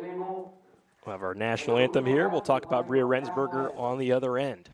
We'll have our national anthem here. We'll talk about Bria Rensberger on the other end.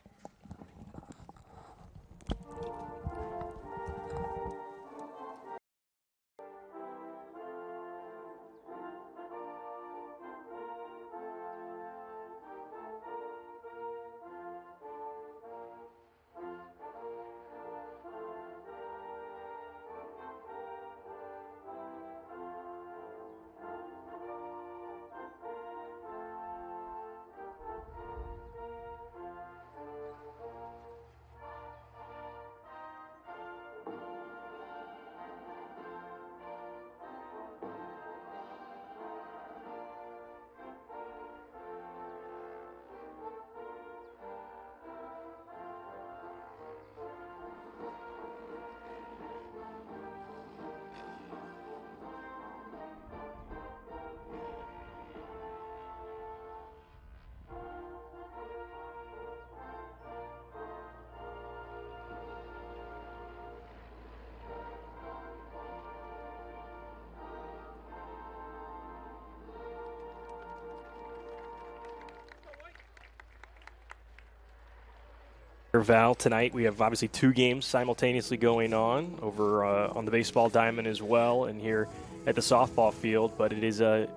Val, tonight we have obviously 2 games simultaneously going on over on the baseball diamond as well and here at the softball field, but it is I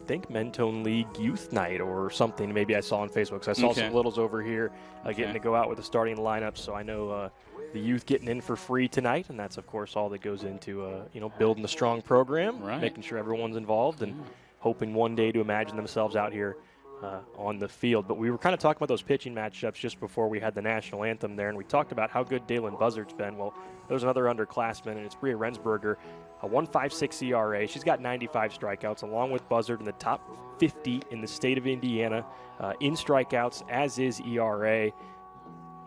think Mentone League Youth Night or something maybe I saw on Facebook. So I saw some littles over here getting to go out with the starting lineup, so I know the youth getting in for free tonight, and that's of course all that goes into building a strong program, making sure everyone's involved and hoping one day to imagine themselves out here on the field. But we were kind of talking about those pitching matchups just before we had the national anthem there, and we talked about how good Dalen Buzzard's been. Well, there's another underclassman, and it's Bria Rensberger, a 1.56 ERA. She's got 95 strikeouts, along with Buzzard in the top 50 in the state of Indiana in strikeouts, as is ERA.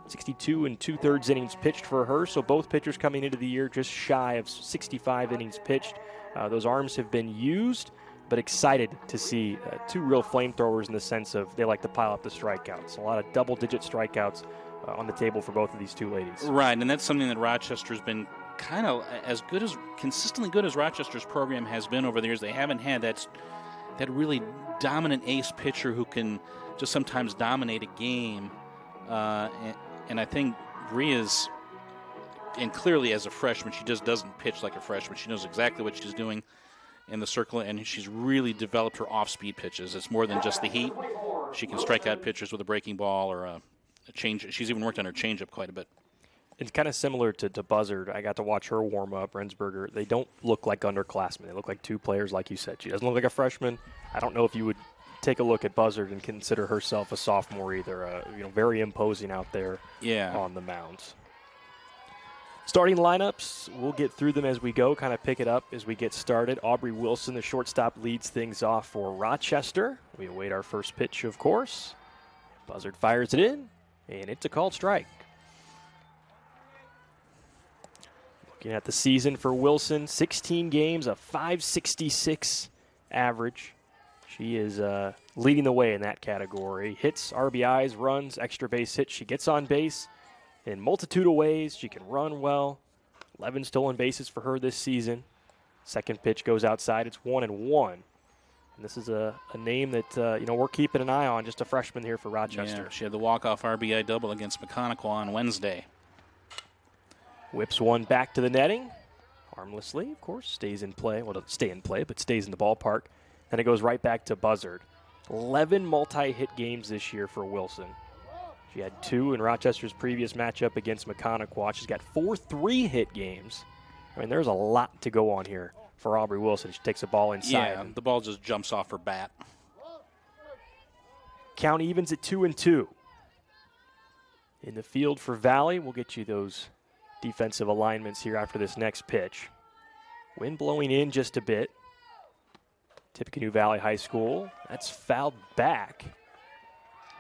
62 and 2/3 innings pitched for her, so both pitchers coming into the year just shy of 65 innings pitched. Those arms have been used, but excited to see 2 real flamethrowers in the sense of they like to pile up the strikeouts. A lot of double-digit strikeouts on the table for both of these 2 ladies. Right, and that's something that Rochester's been kind of consistently good as Rochester's program has been over the years. They haven't had that really dominant ace pitcher who can just sometimes dominate a game. And I think Bria's, and clearly as a freshman, she just doesn't pitch like a freshman. She knows exactly what she's doing in the circle, and she's really developed her off-speed pitches. It's more than just the heat. She can strike out pitchers with a breaking ball or a change. She's even worked on her changeup quite a bit. It's kind of similar to Buzzard. I got to watch her warm up, Rensberger. They don't look like underclassmen. They look like 2 players, like you said. She doesn't look like a freshman. I don't know if you would take a look at Buzzard and consider herself a sophomore either. Very imposing out there on the mounds. Starting lineups, we'll get through them as we go, kind of pick it up as we get started. Aubrey Wilson, the shortstop, leads things off for Rochester. We await our first pitch, of course. Buzzard fires it in, and it's a called strike. Looking at the season for Wilson, 16 games, a .566 average. She is leading the way in that category. Hits, RBIs, runs, extra base hits. She gets on base in multitude of ways. She can run well. 11 stolen bases for her this season. Second pitch goes outside. It's 1-1. And this is a name that we're keeping an eye on. Just a freshman here for Rochester. Yeah, she had the walk-off RBI double against Tippecanoe on Wednesday. Whips one back to the netting. Harmlessly, of course. Stays in play. Well, doesn't stay in play, but stays in the ballpark. And it goes right back to Buzzard. 11 multi-hit games this year for Wilson. She had 2 in Rochester's previous matchup against Tippecanoe. She's got 4 3-hit games. I mean, there's a lot to go on here for Aubrey Wilson. She takes a ball inside. Yeah, the ball just jumps off her bat. Count evens at 2-2. In the field for Valley, we'll get you those defensive alignments here after this next pitch. Wind blowing in just a bit. Tippecanoe Valley High School. That's fouled back.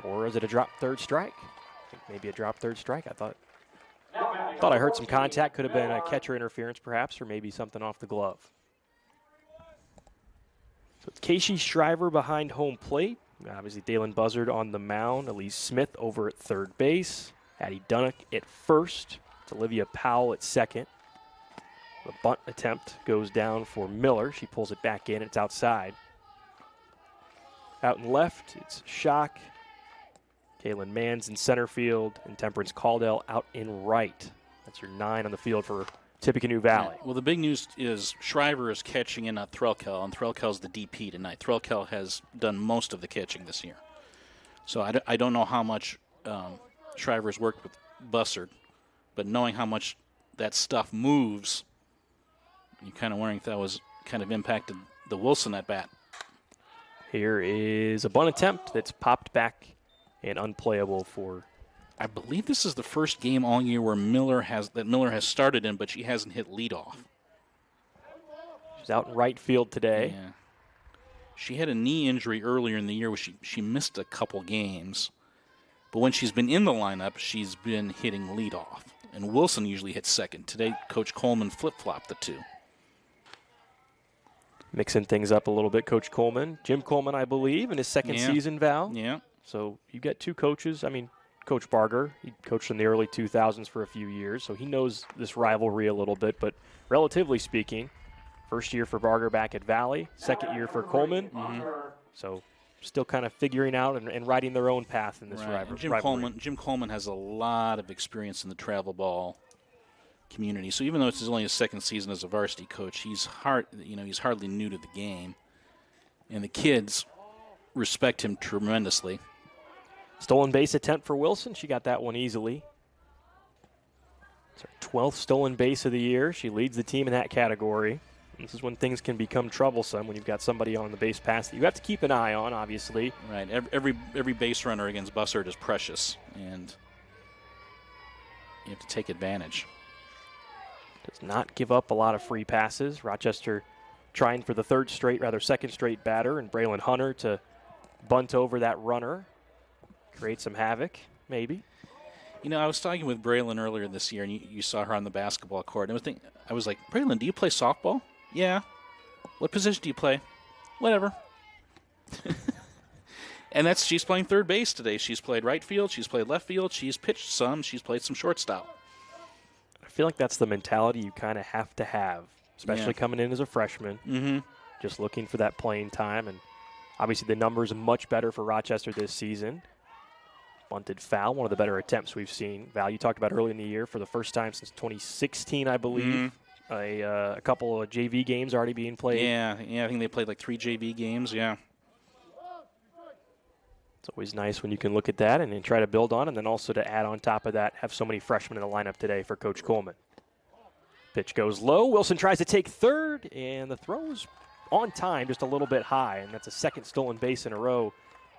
Or is it a drop third strike? I think maybe a drop third strike. I thought I heard some contact. Could have been a catcher interference perhaps, or maybe something off the glove. So it's Casey Shriver behind home plate. Obviously Dalen Buzzard on the mound. Elise Smith over at third base. Addie Dunnock at first. It's Olivia Powell at second. The bunt attempt goes down for Miller. She pulls it back in. It's outside. out in left, it's Schock. Kaylin Mans in center field, and Temperance Caldell out in right. That's your 9 on the field for Tippecanoe Valley. Well, the big news is Shriver is catching in Threlkel, and Threlkel's the DP tonight. Threlkel has done most of the catching this year. So I don't know how much Shriver's worked with Bussard, but knowing how much that stuff moves, you're kind of wondering if that was kind of impacted the Wilson at bat. Here is a bunt attempt that's popped back and unplayable for. I believe this is the first game all year where Miller has started in, but she hasn't hit leadoff. She's out in right field today. Yeah. She had a knee injury earlier in the year where she missed a couple games. But when she's been in the lineup, she's been hitting leadoff. And Wilson usually hits second. Today, Coach Coleman flip-flopped the two. Mixing things up a little bit, Coach Coleman. Jim Coleman, I believe, in his second season, Val. Yeah. So you got two coaches. I mean, Coach Barger, he coached in the early 2000s for a few years, so he knows this rivalry a little bit. But relatively speaking, first year for Barger back at Valley, second year for Coleman. Mm-hmm. So still kind of figuring out and riding their own path in this rivalry. Jim Coleman has a lot of experience in the travel ball community. So even though it's only his second season as a varsity coach, he's hardly new to the game. And the kids respect him tremendously. Stolen base attempt for Wilson. She got that one easily. It's her 12th stolen base of the year. She leads the team in that category. This is when things can become troublesome, when you've got somebody on the base pass that you have to keep an eye on, obviously. Right. Every base runner against Bussard is precious, and you have to take advantage. Does not give up a lot of free passes. Rochester trying for the second straight batter, and Braylon Hunter to bunt over that runner. Create some havoc, maybe. You know, I was talking with Braylon earlier this year, and you saw her on the basketball court. And I was like, Braylon, do you play softball? Yeah. What position do you play? Whatever. And she's playing third base today. She's played right field. She's played left field. She's pitched some. She's played some shortstop. I feel like that's the mentality you kind of have to have, especially coming in as a freshman. Mm-hmm. Just looking for that playing time. And obviously the numbers are much better for Rochester this season. Bunted foul, one of the better attempts we've seen. Val, you talked about early in the year for the first time since 2016, I believe. Mm-hmm. A couple of JV games already being played. Yeah, I think they played like 3 JV games, yeah. It's always nice when you can look at that and then try to build on, and then also to add on top of that, have so many freshmen in the lineup today for Coach Coleman. Pitch goes low. Wilson tries to take third, and the throw is on time, just a little bit high, and that's a second stolen base in a row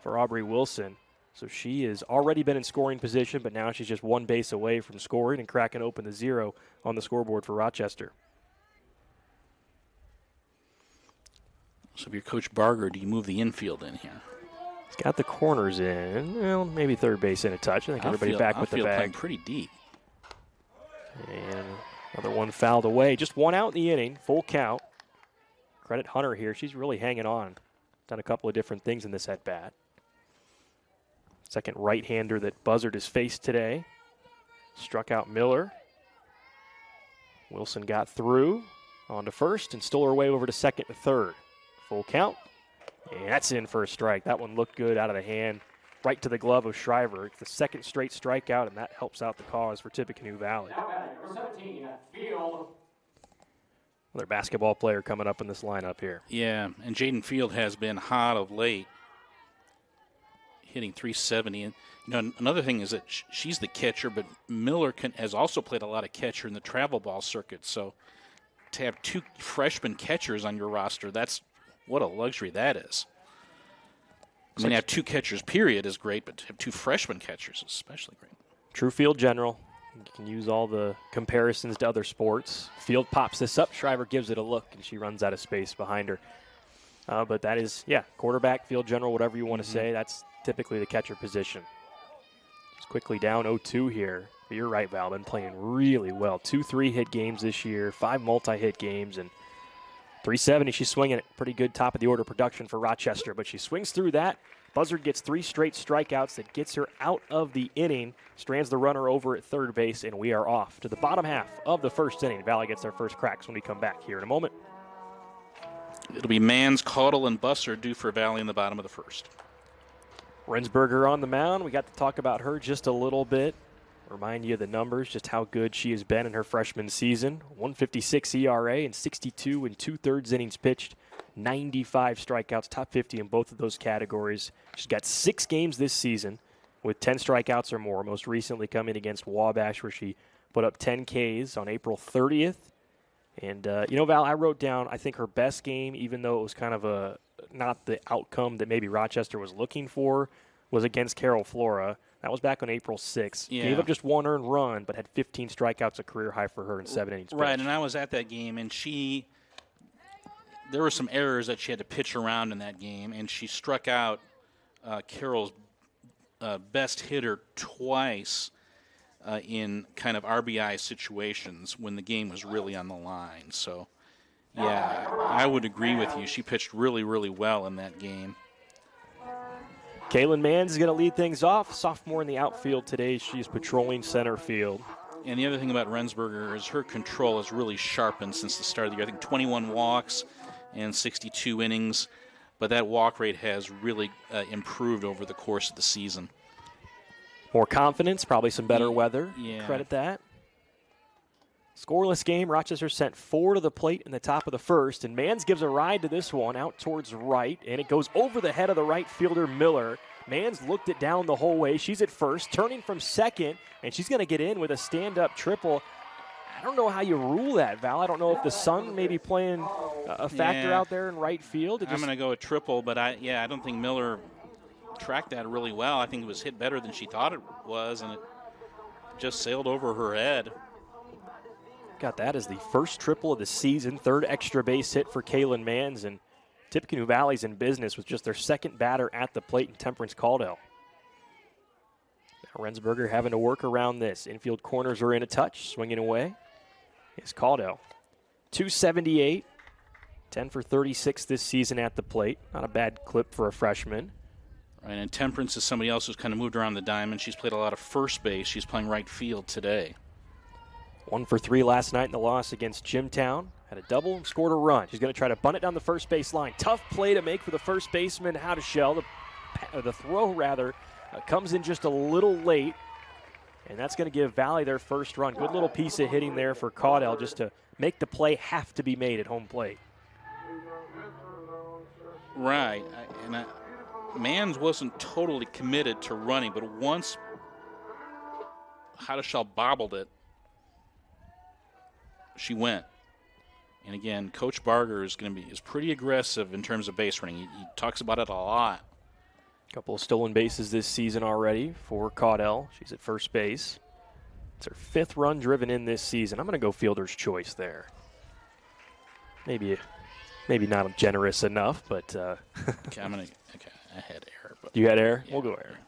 for Aubrey Wilson. So she has already been in scoring position, but now she's just one base away from scoring and cracking open the 0 on the scoreboard for Rochester. So if you're Coach Barger, do you move the infield in here? He's got the corners in. Well, maybe third base in a touch. I think everybody back with the bag. Playing pretty deep. And another one fouled away. Just one out in the inning, full count. Credit Hunter here. She's really hanging on. Done a couple of different things in this at-bat. Second right-hander that Buzzard has faced today. Struck out Miller. Wilson got through on to first and stole her way over to second and third. Full count. And that's in for a strike. That one looked good out of the hand. Right to the glove of Shriver. It's the second straight strikeout, and that helps out the cause for Tippecanoe Valley. Another basketball player coming up in this lineup here. Yeah, and Jaden Field has been hot of late, hitting .370. And another thing is that she's the catcher, but Miller has also played a lot of catcher in the travel ball circuit. So to have 2 freshman catchers on your roster, what a luxury that is. I mean, to have 2 catchers, period, is great, but to have 2 freshman catchers is especially great. True field general. You can use all the comparisons to other sports. Field pops this up. Shriver gives it a look, and she runs out of space behind her. But that is, quarterback, field general, whatever you want to say. That's typically the catcher position. Just quickly down 0-2 here. But you're right, Val. Been playing really well. 2 3-hit games this year, 5 multi-hit games, and .370. She's swinging it. Pretty good top-of-the-order production for Rochester. But she swings through that. Buzzard gets 3 straight strikeouts that gets her out of the inning. Strands the runner over at third base, and we are off to the bottom half of the first inning. Valley gets their first cracks when we come back here in a moment. It'll be Mans, Caudle, and Busser due for Valley in the bottom of the first. Rensberger on the mound. We got to talk about her just a little bit. Remind you of the numbers, just how good she has been in her freshman season. 156 ERA and 62 and 2/3 innings pitched. 95 strikeouts, top 50 in both of those categories. She's got 6 games this season with 10 strikeouts or more, most recently coming against Wabash, where she put up 10 Ks on April 30th. And, Val, I wrote down, I think her best game, even though it was kind of not the outcome that maybe Rochester was looking for, was against Carol Flora. That was back on April 6th. Yeah. Gave up just 1 earned run, but had 15 strikeouts, a career high for her in 7 innings pitched. Right, and I was at that game, and there were some errors that she had to pitch around in that game, and she struck out Carol's best hitter twice in kind of RBI situations when the game was really on the line. So, yeah, I would agree with you. She pitched really, really well in that game. Kaylin Mans is going to lead things off. Sophomore in the outfield today. She's patrolling center field. And the other thing about Rensberger is her control has really sharpened since the start of the year. I think 21 walks and 62 innings, but that walk rate has really improved over the course of the season. More confidence, probably some better weather. Yeah. Credit that. Scoreless game. Rochester sent 4 to the plate in the top of the first, and Mans gives a ride to this one out towards right, and it goes over the head of the right fielder, Miller. Mans looked it down the whole way. She's at first, turning from second, and she's going to get in with a stand-up triple. I don't know how you rule that, Val. I don't know if the sun may be playing a factor out there in right field. I'm going to go a triple, but I don't think Miller tracked that really well. I think it was hit better than she thought it was, and it just sailed over her head. Got that as the first triple of the season, 3rd extra base hit for Kaylin Mans, and Tippecanoe Valley's in business with just their 2nd batter at the plate in Temperance Caudill. Now Rensberger having to work around this. Infield corners are in a touch, swinging away is Caudill. 278, 10 for 36 this season at the plate. Not a bad clip for a freshman. Right, and Temperance is somebody else who's kind of moved around the diamond. She's played a lot of first base. She's playing right field today. 1 for 3 last night in the loss against Jimtown. Had a double and scored a run. She's going to try to bunt it down the first base line. Tough play to make for the first baseman, Hadashell. The throw, comes in just a little late. And that's going to give Valley their first run. Good little piece of hitting there for Caudill just to make the play have to be made at home plate. Right. Mans wasn't totally committed to running, but once Hadashell bobbled it, she went. And again, Coach Barger is pretty aggressive in terms of base running. He talks about it a lot. A couple of stolen bases this season already for Caudill. She's at first base. It's her 5th run driven in this season. I'm going to go fielder's choice there. Maybe not generous enough, but Okay, I had error. But you had error? Yeah. We'll go error.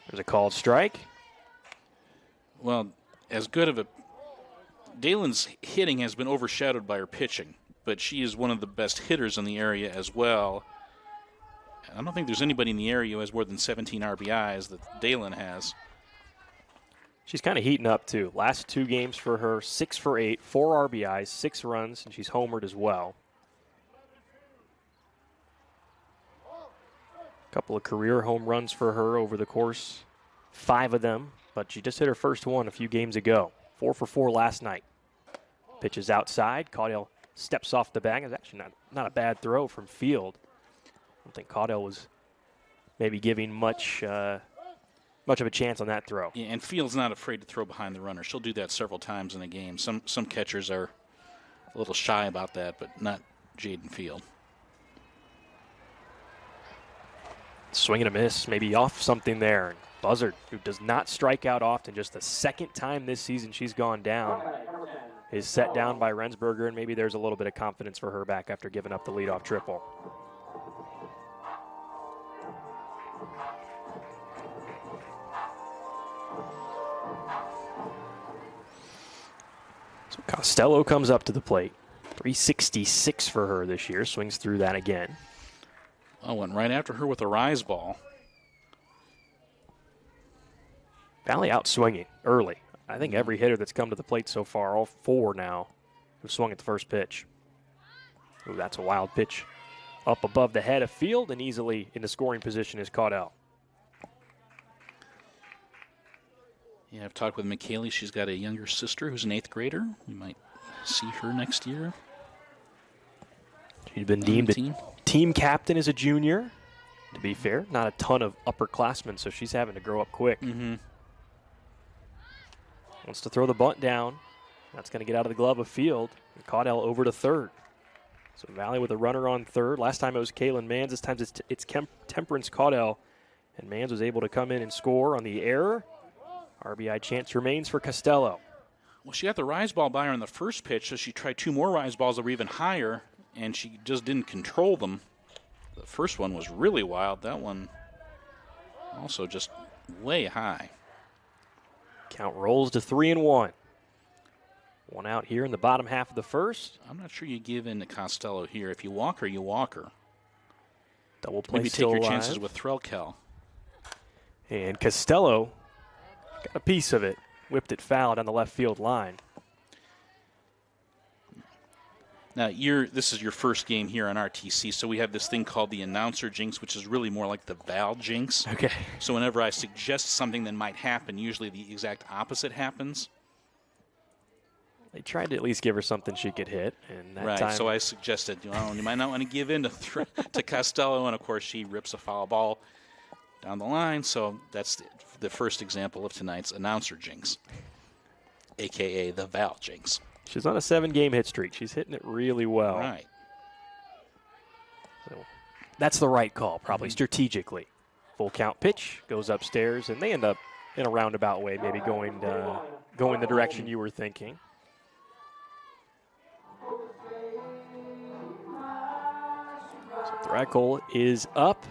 There's a called strike. Well, as good of a Dalen's hitting has been overshadowed by her pitching, but she is one of the best hitters in the area as well. I don't think there's anybody in the area who has more than 17 RBIs that Dalen has. She's kind of heating up, too. Last 2 games for her, 6 for 8, 4 RBIs, 6 runs, and she's homered as well. A couple of career home runs for her over the course, 5 of them, but she just hit her first one a few games ago. 4 for 4 last night. Pitches outside. Caudill steps off the bag. It's actually not a bad throw from field. I don't think Caudill was maybe giving much of a chance on that throw. Yeah, and Field's not afraid to throw behind the runner. She'll do that several times in a game. Some catchers are a little shy about that, but not Jaden Field. Swing and a miss, maybe off something there. Buzzard, who does not strike out often, just the 2nd time this season she's gone down, is set down by Rensberger, and maybe there's a little bit of confidence for her back after giving up the leadoff triple. So Costello comes up to the plate. 366 for her this year, swings through that again. Oh, went right after her with a rise ball. Valley out swinging early. I think every hitter that's come to the plate so far, all 4 now, have swung at the first pitch. Ooh, that's a wild pitch up above the head of field, and easily in the scoring position is Caudell. Yeah, I've talked with McKaylee. She's got a younger sister who's an 8th grader. We might see her next year. She's been deemed a team captain as a junior. To be fair, not a ton of upperclassmen, so she's having to grow up quick. Mm-hmm. Wants to throw the bunt down. That's going to get out of the glove of field. And Caudell over to third. So Valley with a runner on third. Last time it was Kaylin Mans. This time it's Temperance Caudell. And Mans was able to come in and score on the error. RBI chance remains for Costello. Well, she got the rise ball by her on the first pitch, so she tried 2 more rise balls that were even higher, and she just didn't control them. The first one was really wild. That one also just way high. Count rolls to 3-1. One out here in the bottom half of the first. I'm not sure you give in to Costello here. If you walk her, you walk her. Double play Maybe take still your alive. chances with Threlkel. And Costello got a piece of it. Whipped it foul down the left field line. Now, this is your first game here on RTC, so we have this thing called the announcer jinx, which is really more like the Val jinx. Okay. So whenever I suggest something that might happen, usually the exact opposite happens. They tried to at least give her something she could hit. And that right, time so I suggested, you might not want to give in to Costello, and of course she rips a foul ball down the line. So that's the first example of tonight's announcer jinx, a.k.a. the Val jinx. She's on a 7-game hit streak. She's hitting it really well. Right. So that's the right call, probably strategically. Full count pitch, goes upstairs, and they end up in a roundabout way, maybe going the direction you were thinking. So Threkel is up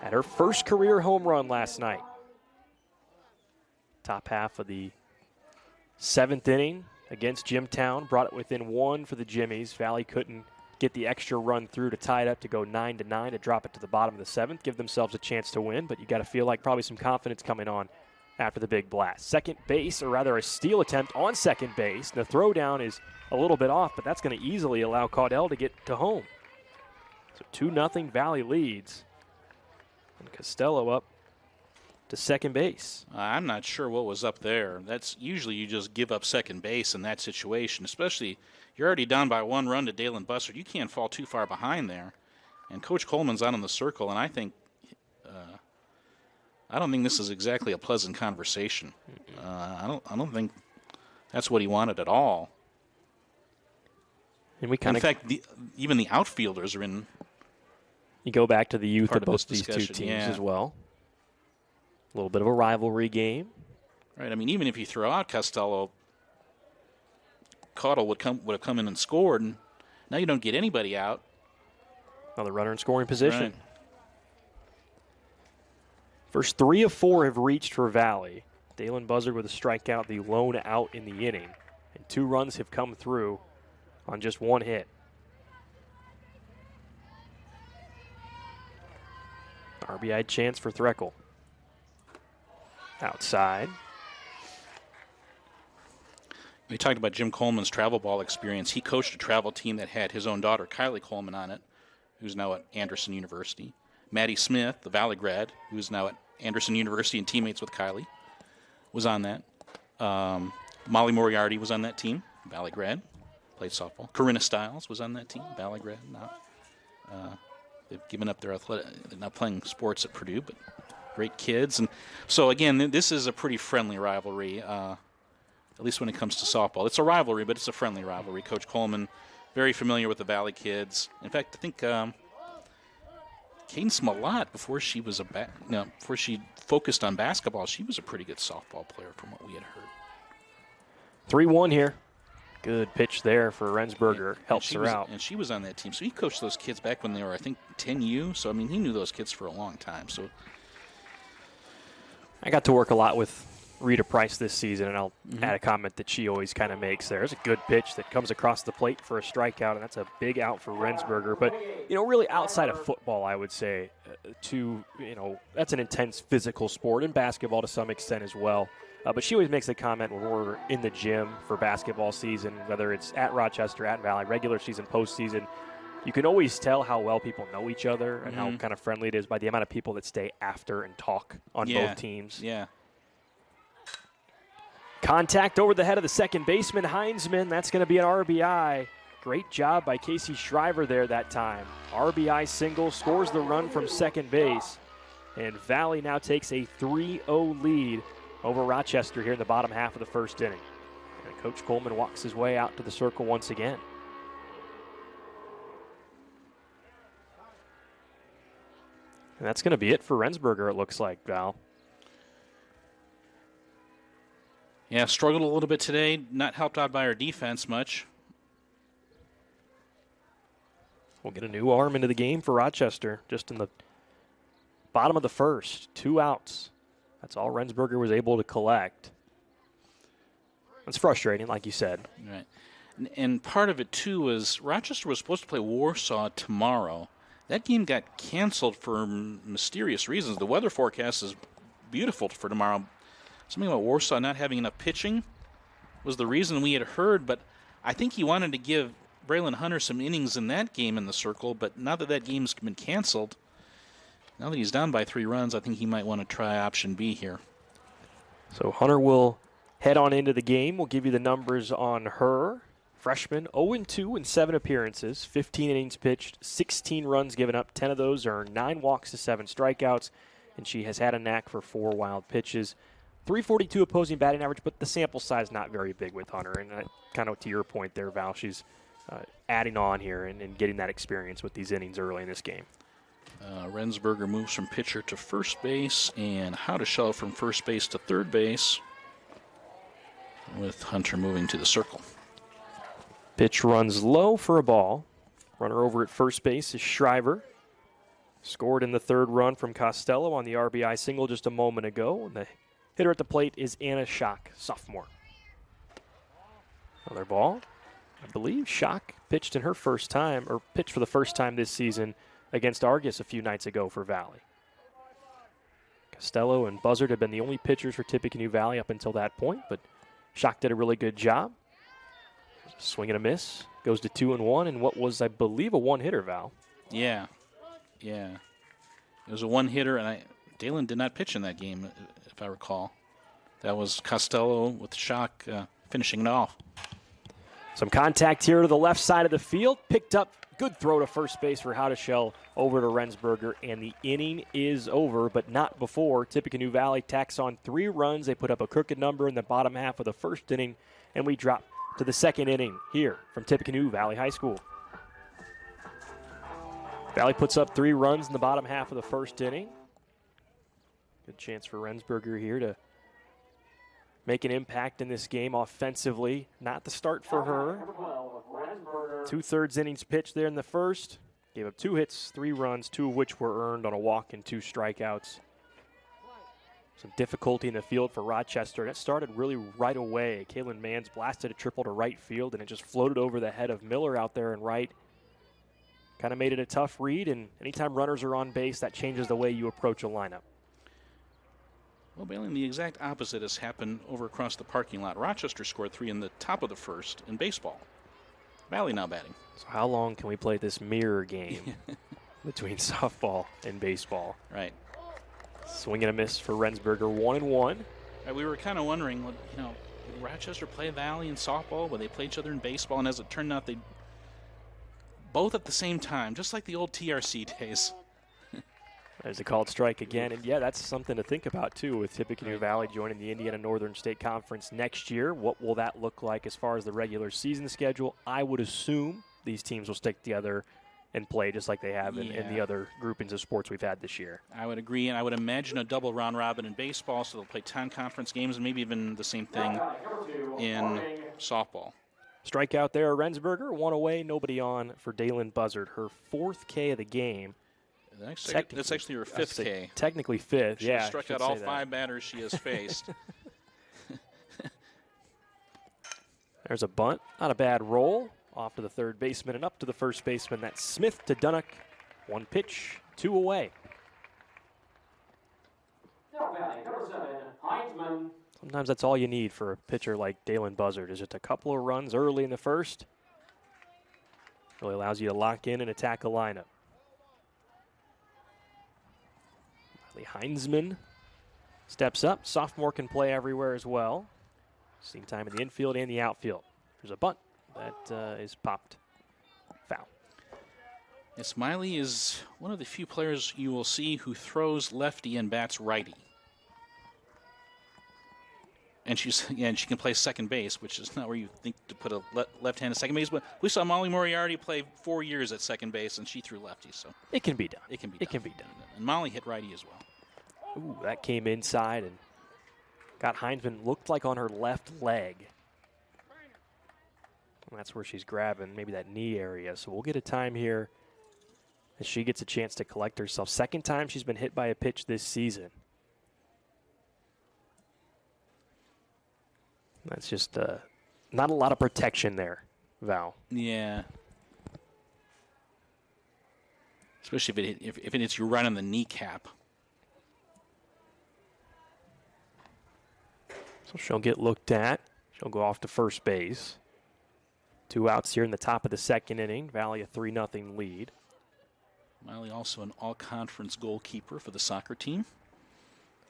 at her first career home run last night. Top half of the 7th inning against Jimtown. Brought it within 1 for the Jimmies. Valley couldn't get the extra run through to tie it up to go 9-9 to drop it to the bottom of the 7th, give themselves a chance to win, but you got to feel like probably some confidence coming on after the big blast. Second base, or rather a steal attempt on second base. The throw down is a little bit off, but that's going to easily allow Caudell to get to home. So 2-0 Valley leads. And Costello up to second base. I'm not sure what was up there. That's usually you just give up second base in that situation, especially you're already down by 1 run to Dalen Bussard. You can't fall too far behind there. And Coach Coleman's out on the circle, and I don't think this is exactly a pleasant conversation. I don't think that's what he wanted at all. And in fact, even the outfielders are in. You go back to the youth of of both this these two discussion, teams yeah. as well. A little bit of a rivalry game. Right. I mean, even if you throw out Costello, Caudell would have come in and scored, and now you don't get anybody out. Another runner in scoring position. Right. First 3 of 4 have reached for Valley. Dalen Buzzard with a strikeout, the lone out in the inning. And 2 runs have come through on just 1 hit. RBI chance for Threkel. Outside. We talked about Jim Coleman's travel ball experience. He coached a travel team that had his own daughter, Kylie Coleman, on it, who's now at Anderson University. Maddie Smith, the Valley grad, who's now at Anderson University and teammates with Kylie, was on that. Molly Moriarty was on that team, Valley grad, played softball. Corinna Stiles was on that team, Valley grad. They've given up their athletic, they're not playing sports at Purdue, but great kids. And so, again, this is a pretty friendly rivalry, at least when it comes to softball. It's a rivalry, but it's a friendly rivalry. Coach Coleman, very familiar with the Valley kids. In fact, I think Caden Smollett, before she focused on basketball, she was a pretty good softball player from what we had heard. 3-1 here. Good pitch there for Rensberger. Helps her out. And she was on that team. So he coached those kids back when they were, I think, 10U. So, I mean, he knew those kids for a long time. So I got to work a lot with Rita Price this season, and I'll add a comment that she always kind of makes there. It's a good pitch that comes across the plate for a strikeout, and that's a big out for Rensberger. But, really outside of football, I would say, that's an intense physical sport, and basketball to some extent as well. But she always makes a comment when we're in the gym for basketball season, whether it's at Rochester, at Valley, regular season, postseason. You can always tell how well people know each other and how kind of friendly it is by the amount of people that stay after and talk on both teams. Yeah. Contact over the head of the second baseman, Heinzman. That's going to be an RBI. Great job by Casey Shriver there that time. RBI single, scores the run from second base. And Valley now takes a 3-0 lead over Rochester here in the bottom half of the first inning. And Coach Coleman walks his way out to the circle once again. And that's going to be it for Rensberger, it looks like, Val. Yeah, struggled a little bit today. Not helped out by our defense much. We'll get a new arm into the game for Rochester just in the bottom of the first. 2 outs. That's all Rensberger was able to collect. It's frustrating, like you said. Right. And part of it, too, was Rochester was supposed to play Warsaw tomorrow. That game got canceled for mysterious reasons. The weather forecast is beautiful for tomorrow. Something about Warsaw not having enough pitching was the reason we had heard, but I think he wanted to give Braylon Hunter some innings in that game in the circle, but now that that game's been canceled, now that he's down by 3 runs, I think he might want to try option B here. So Hunter will head on into the game. We'll give you the numbers on her. Freshman, 0-2 in 7 appearances, 15 innings pitched, 16 runs given up, 10 of those earned, 9 walks to 7 strikeouts, and she has had a knack for 4 wild pitches. 342 opposing batting average, but the sample size not very big with Hunter. And kind of to your point there, Val, she's adding on here and getting that experience with these innings early in this game. Rensberger moves from pitcher to first base, and Howdeshell from first base to third base, with Hunter moving to the circle. Pitch runs low for a ball. Runner over at first base is Shriver. Scored in the 3rd run from Costello on the RBI single just a moment ago. And the hitter at the plate is Anna Schock, sophomore. Another ball. I believe Schock pitched in her first time, or pitched for the first time this season against Argus a few nights ago for Valley. Costello and Buzzard have been the only pitchers for Tippecanoe Valley up until that point, but Schock did a really good job. Swing and a miss. Goes to 2-1, and what was, I believe, a one-hitter, Val. Yeah. It was a one-hitter, and Dalen did not pitch in that game, if I recall. That was Costello with Schock finishing it off. Some contact here to the left side of the field. Picked up. Good throw to first base for Howdeshell over to Rensberger, and the inning is over, but not before. Tippecanoe Valley tacks on 3 runs. They put up a crooked number in the bottom half of the first inning, and we drop to the second inning here from Tippecanoe Valley High School. Valley puts up 3 runs in the bottom half of the first inning. Good chance for Rensberger here to make an impact in this game offensively. Not the start for her. 2/3 innings pitched there in the first. Gave up 2 hits, 3 runs, 2 of which were earned on a walk and 2 strikeouts. Some difficulty in the field for Rochester, and it started really right away. Kaylin Manns blasted a triple to right field, and it just floated over the head of Miller out there in right. Kind of made it a tough read, and anytime runners are on base, that changes the way you approach a lineup. Well, Bailey, the exact opposite has happened over across the parking lot. Rochester scored 3 in the top of the first in baseball. Valley now batting. So how long can we play this mirror game between softball and baseball? Right. Swing and a miss for Rensberger, 1-1. We were kind of wondering, would Rochester play Valley in softball? Would they play each other in baseball? And as it turned out, they both at the same time, just like the old TRC days. There's a called strike again, and yeah, that's something to think about too with Tippecanoe Valley joining the Indiana Northern State Conference next year. What will that look like as far as the regular season schedule? I would assume these teams will stick together and play just like they have in the other groupings of sports we've had this year. I would agree, and I would imagine a double round robin in baseball, so they'll play 10 conference games and maybe even the same thing in softball. Strikeout there, Rensberger, 1 away, nobody on for Dalen Buzzard, her 4th K of the game. That's actually her 5th K. Technically 5th, she struck out all 5 batters she has faced. There's a bunt, not a bad roll. Off to the third baseman and up to the first baseman. That's Smith to Dunnock. 1 pitch, 2 away. Sometimes that's all you need for a pitcher like Dalen Buzzard, is just a couple of runs early in the first. Really allows you to lock in and attack a lineup. Riley Heinzman steps up. Sophomore can play everywhere as well. Same time in the infield and the outfield. There's a bunt that is popped. Foul. Yes, Miley is one of the few players you will see who throws lefty and bats righty. And she can play second base, which is not where you think to put a left-handed second base. But we saw Molly Moriarty play 4 years at second base, and she threw lefty. So it can be done. It can be done. And Molly hit righty as well. Ooh, that came inside and got Heinzman, looked like on her left leg. And that's where she's grabbing, maybe that knee area. So we'll get a time here as she gets a chance to collect herself. Second time she's been hit by a pitch this season. That's just not a lot of protection there, Val. Yeah. Especially if it hits you right on the kneecap. So she'll get looked at. She'll go off to first base. 2 outs here in the top of the second inning. Valley a 3-0 lead. Miley also an all-conference goalkeeper for the soccer team.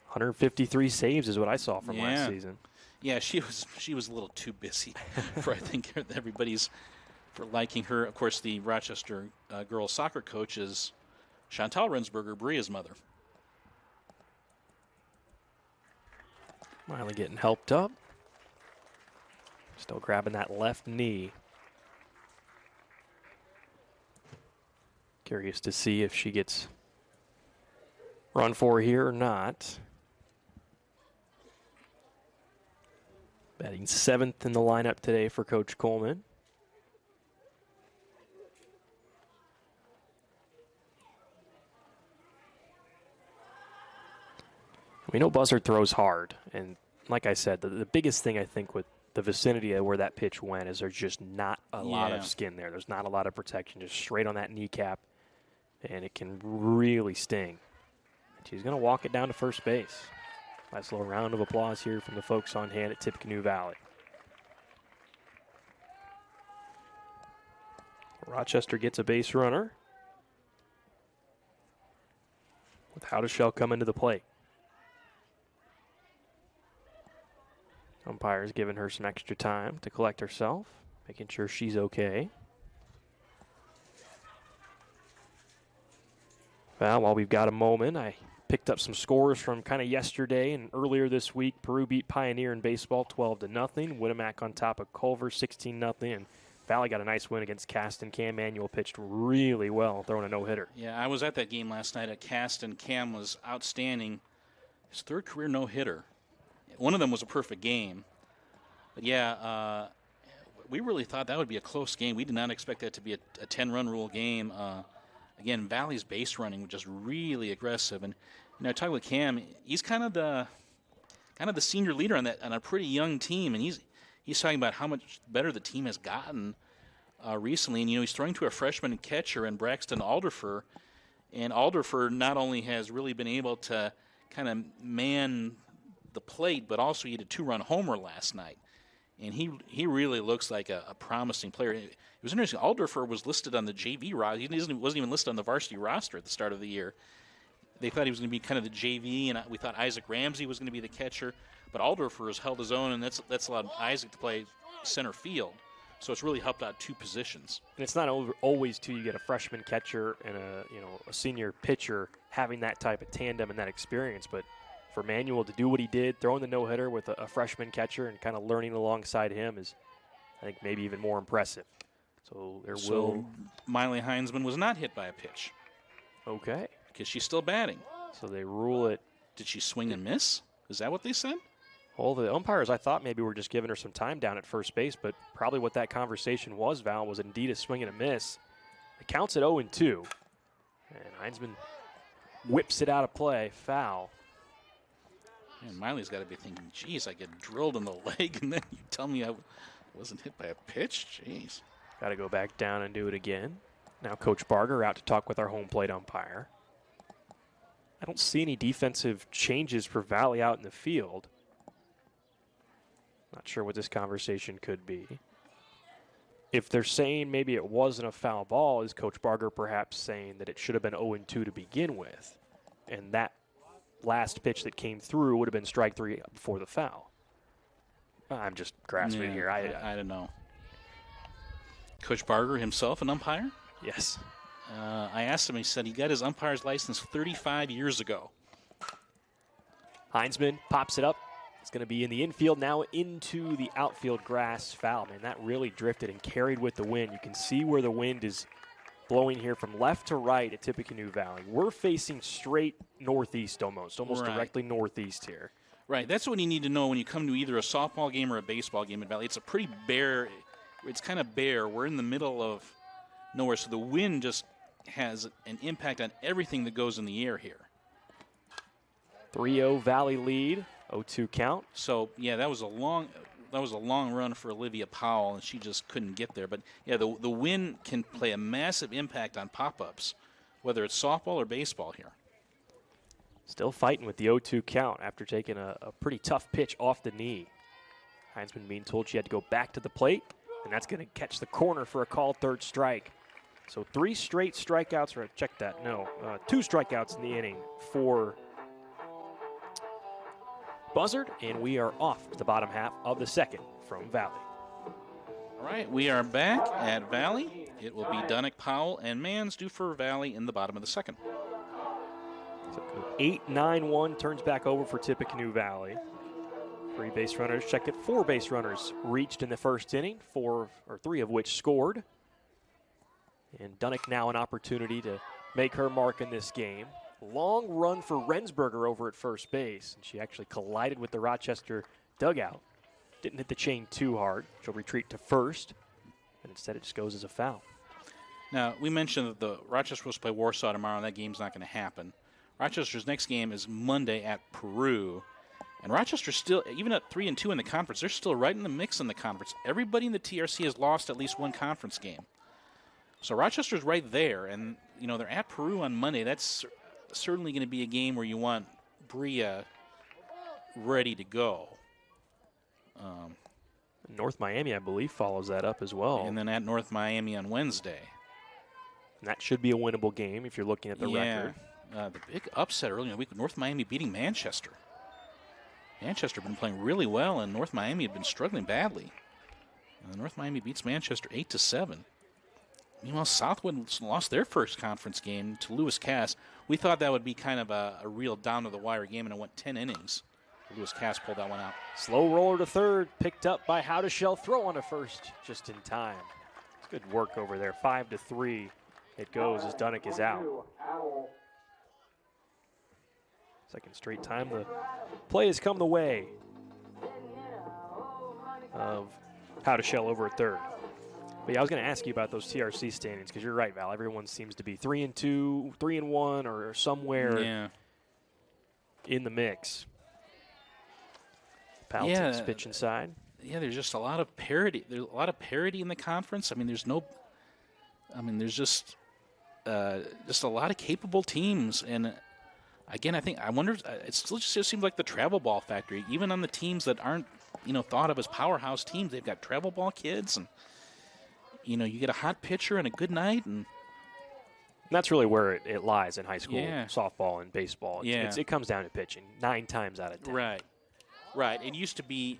153 saves is what I saw from last season. Yeah, she was a little too busy for, I think, everybody's for liking her. Of course, the Rochester girls soccer coach is Chantal Rensberger, Bria's mother. Miley getting helped up. Still grabbing that left knee. Curious to see if she gets run for here or not. Batting 7th in the lineup today for Coach Coleman. We know Buzzard throws hard, and like I said, the biggest thing I think with the vicinity of where that pitch went is there's just not a lot of skin there. There's not a lot of protection, just straight on that kneecap, and it can really sting. And she's going to walk it down to first base. Nice little round of applause here from the folks on hand at Tippecanoe Valley. Rochester gets a base runner with Howdeshell coming to the plate. Umpire's giving her some extra time to collect herself, making sure she's okay. Well, while we've got a moment, I picked up some scores from kind of yesterday and earlier this week. Peru beat Pioneer in baseball 12-0. Winnemac on top of Culver 16-0. And Valley got a nice win against Caston. Cam Manuel pitched really well, throwing a no-hitter. Yeah, I was at that game last night at Caston. Cam was outstanding. His third career no-hitter. One of them was a perfect game. But yeah, we really thought that would be a close game. We did not expect that to be a 10-run rule game. Again, Valley's base running was just really aggressive. And talking with Cam, he's kind of the senior leader on a pretty young team, and he's talking about how much better the team has gotten recently. And he's throwing to a freshman catcher in Braxton Alderfer, and Alderfer not only has really been able to kind of man the plate, but also he had a 2-run homer last night. And he really looks like a promising player. It was interesting. Alderfer was listed on the JV roster. He wasn't even listed on the varsity roster at the start of the year. They thought he was going to be kind of the JV, and we thought Isaac Ramsey was going to be the catcher. But Alderfer has held his own, and that's allowed Isaac to play center field. So it's really helped out 2 positions. And it's not always you get a freshman catcher and a senior pitcher having that type of tandem and that experience, but for Manuel to do what he did, throwing the no-hitter with a freshman catcher and kind of learning alongside him is, I think, maybe even more impressive. So Miley Heinzman was not hit by a pitch. Okay. Because she's still batting. So they rule it. Did she swing and miss? Is that what they said? Well, the umpires, I thought maybe were just giving her some time down at first base, but probably what that conversation was, Val, was indeed a swing and a miss. It counts at 0-2. And Heinzman whips it out of play, foul. Man, Miley's got to be thinking, geez, I get drilled in the leg, and then you tell me I wasn't hit by a pitch? Jeez. Got to go back down and do it again. Now Coach Barger out to talk with our home plate umpire. I don't see any defensive changes for Valley out in the field. Not sure what this conversation could be. If they're saying maybe it wasn't a foul ball, is Coach Barger perhaps saying that it should have been 0-2 to begin with? And that last pitch that came through would have been strike 3 before the foul. I'm just grasping here. I don't know. Coach Barger himself an umpire? Yes. I asked him, he said he got his umpire's license 35 years ago. Heinzman pops it up. It's going to be in the infield, now into the outfield grass. Foul. Man, that really drifted and carried with the wind. You can see where the wind is blowing here from left to right at Tippecanoe Valley. We're facing straight northeast almost Right. directly northeast here. Right, that's what you need to know when you come to either a softball game or a baseball game at Valley. It's a pretty bare, it's kind of bare. We're in the middle of nowhere, so the wind just has an impact on everything that goes in the air here. 3-0 Valley lead, 0-2 count. So, yeah, that was a long run for Olivia Powell, and she just couldn't get there. But, yeah, the wind can play a massive impact on pop-ups, whether it's softball or baseball here. Still fighting with the 0-2 count after taking a pretty tough pitch off the knee. Heinzman being told she had to go back to the plate, and that's going to catch the corner for a called third strike. So 3 straight strikeouts, or check that, no, 2 strikeouts in the inning for Buzzard, and we are off to the bottom half of the second from Valley. All right, we are back at Valley. It will be Dunnick, Powell, and Mansdu for Valley in the bottom of the second. So 8-9-1 turns back over for Tippecanoe Valley. 3 base runners, check it, 4 base runners reached in the first inning, 3 of which scored. And Dunnick now an opportunity to make her mark in this game. Long run for Rensberger over at first base, and she actually collided with the Rochester dugout. Didn't hit the chain too hard. She'll retreat to first, and instead it just goes as a foul. Now, we mentioned that the Rochester will play Warsaw tomorrow, and that game's not going to happen. Rochester's next game is Monday at Peru. And Rochester's still, even at 3-2 in the conference, they're still right in the mix in the conference. Everybody in the TRC has lost at least one conference game. So Rochester's right there, and, you know, they're at Peru on Monday. That's certainly going to be a game where you want Bria ready to go. North Miami, I believe, follows that up as well. And then at North Miami on Wednesday. And that should be a winnable game if you're looking at the record. The big upset earlier in the week with North Miami beating Manchester. Manchester had been playing really well, and North Miami had been struggling badly. And North Miami beats Manchester 8-7. Meanwhile, Southwood lost their first conference game to Lewis Cass. We thought that would be kind of a real down-to-the-wire game, and it went 10 innings. Lewis Cass pulled that one out. Slow roller to third, picked up by Howdeshell. Throw on to first just in time. It's good work over there. 5-3 it goes as Dunnick is out. Second straight time the play has come the way of Howdeshell over at third. But yeah, I was going to ask you about those TRC standings because you're right, Val. Everyone seems to be 3-2, 3-1, or somewhere in the mix. Palton's pitch inside. Yeah, there's just a lot of parity. There's a lot of parity in the conference. There's just a lot of capable teams. And again, I wonder. It still just seems like the travel ball factory. Even on the teams that aren't, thought of as powerhouse teams, they've got travel ball kids, and you get a hot pitcher and a good night, and that's really where it lies in high school softball and baseball. It comes down to pitching 9 times out of 10. Right. It used to be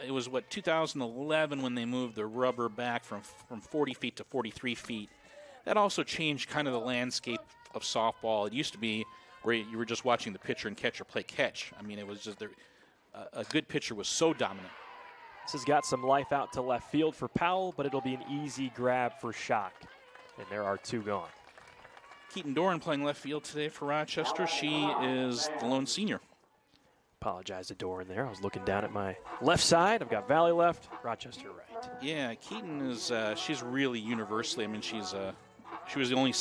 It was 2011 when they moved the rubber back from 40 feet to 43 feet. That also changed kind of the landscape of softball. It used to be where you were just watching the pitcher and catcher play catch. It was just a good pitcher was so dominant. This has got some life out to left field for Powell, but it'll be an easy grab for Schock. And there are 2 gone. Keaton Doran playing left field today for Rochester. She is the lone senior. Apologize to Doran there. I was looking down at my left side. I've got Valley left, Rochester right. Yeah, Keaton is she's really universally. She was the only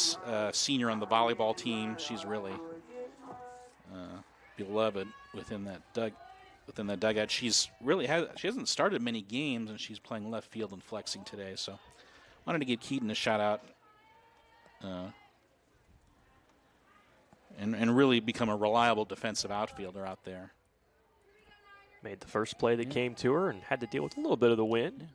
senior on the volleyball team. She's really beloved within that dugout. She hasn't started many games, and she's playing left field and flexing today. So, wanted to give Keaton a shout out, and really become a reliable defensive outfielder out there. Made the first play that came to her and had to deal with a little bit of the wind.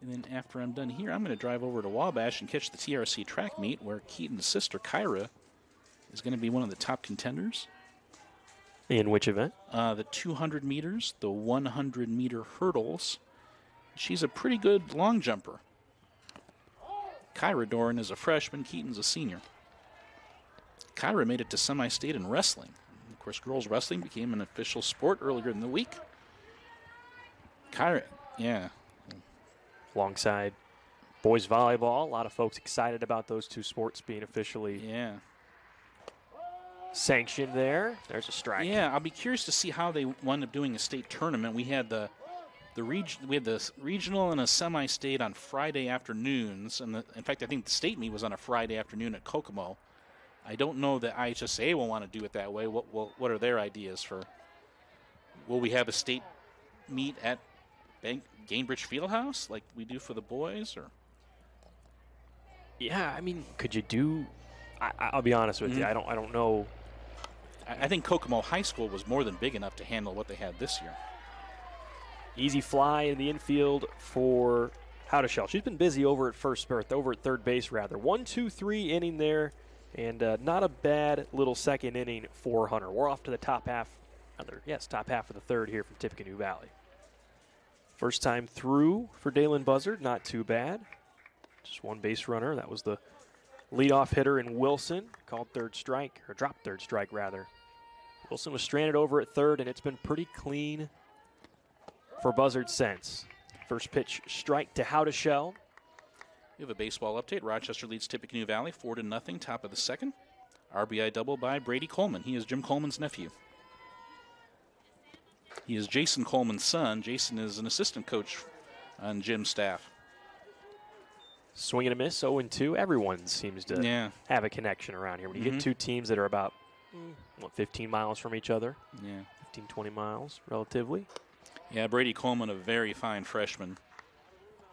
And then after I'm done here, I'm going to drive over to Wabash and catch the TRC track meet where Keaton's sister, Kyra, is going to be one of the top contenders. In which event? The 200 meters, the 100-meter hurdles. She's a pretty good long jumper. Kyra Doran is a freshman. Keaton's a senior. Kyra made it to semi-state in wrestling. Of course, girls wrestling became an official sport earlier in the week. Kyra, yeah. Alongside boys volleyball, a lot of folks excited about those two sports being officially sanctioned there. There's a strike. Yeah, I'll be curious to see how they wound up doing a state tournament. We had the regional and a semi-state on Friday afternoons, and in fact, I think the state meet was on a Friday afternoon at Kokomo. I don't know that IHSA will want to do it that way. What are their ideas for? Will we have a state meet at Gainbridge Fieldhouse like we do for the boys, or? Yeah, I mean, could you do? I'll be honest with you. I don't know. I think Kokomo High School was more than big enough to handle what they had this year. Easy fly in the infield for Howdeshell. She's been busy over at third base rather. 1-2-3 inning there, and not a bad little second inning for Hunter. We're off to the top half of the third here from Tippecanoe Valley. First time through for Dalen Buzzard, not too bad. Just one base runner. That was the leadoff hitter in Wilson, dropped third strike rather. Wilson was stranded over at third, and it's been pretty clean for Buzzard since. First pitch strike to Howdeshell. We have a baseball update. Rochester leads Tippecanoe Valley 4-0, top of the second. RBI double by Brady Coleman. He is Jim Coleman's nephew. He is Jason Coleman's son. Jason is an assistant coach on Jim's staff. Swing and a miss, 0-2. Everyone seems to have a connection around here. When you get two teams that are about 15 miles from each other, 15, 20 miles relatively. Yeah, Brady Coleman, a very fine freshman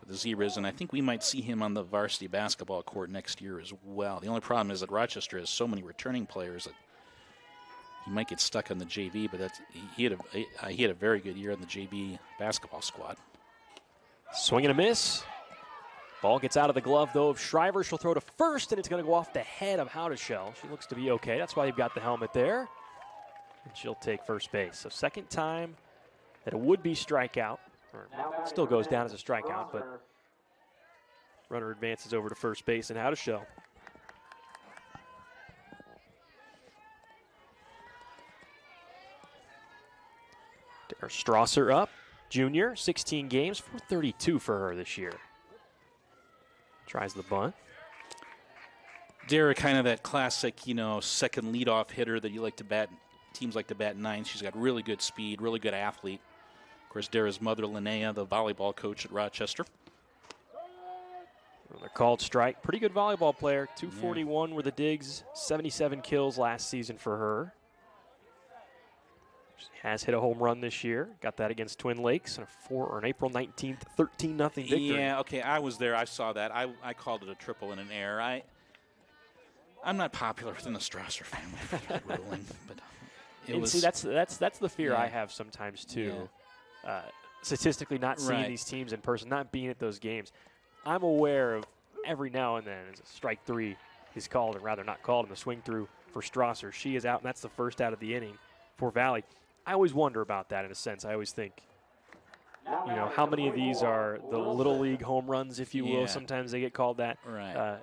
for the Zebras, and I think we might see him on the varsity basketball court next year as well. The only problem is that Rochester has so many returning players that he might get stuck on the JV, but he had a very good year on the JV basketball squad. Swing and a miss. Ball gets out of the glove, though, of Shriver. She'll throw to first, and it's going to go off the head of Howdeshell. She looks to be okay. That's why you've got the helmet there. And she'll take first base. So second time that a would-be strikeout, or still goes down as a strikeout, but runner advances over to first base, and Howdeshell. Dara Strasser up, junior, 16 games, 432 for her this year. Tries the bunt. Dara, kind of that classic, second leadoff hitter that you like to bat. Teams like to bat ninth. She's got really good speed, really good athlete. Of course, Dara's mother, Linnea, the volleyball coach at Rochester. Another called strike. Pretty good volleyball player. 241 were the digs. 77 kills last season for her. She has hit a home run this year. Got that against Twin Lakes on an April 19th, 13-0 victory. Yeah, okay, I was there. I saw that. I called it a triple and an error. I'm not popular within the Strasser family for that ruling, but see, that's the fear I have sometimes too. Yeah. Statistically, not seeing these teams in person, not being at those games, I'm aware of every now and then as a strike three is called, or rather not called, in the swing through for Strasser. She is out, and that's the first out of the inning for Valley. I always wonder about that in a sense. I always think, how many of these are the little league home runs, if you will. Sometimes they get called that. Right.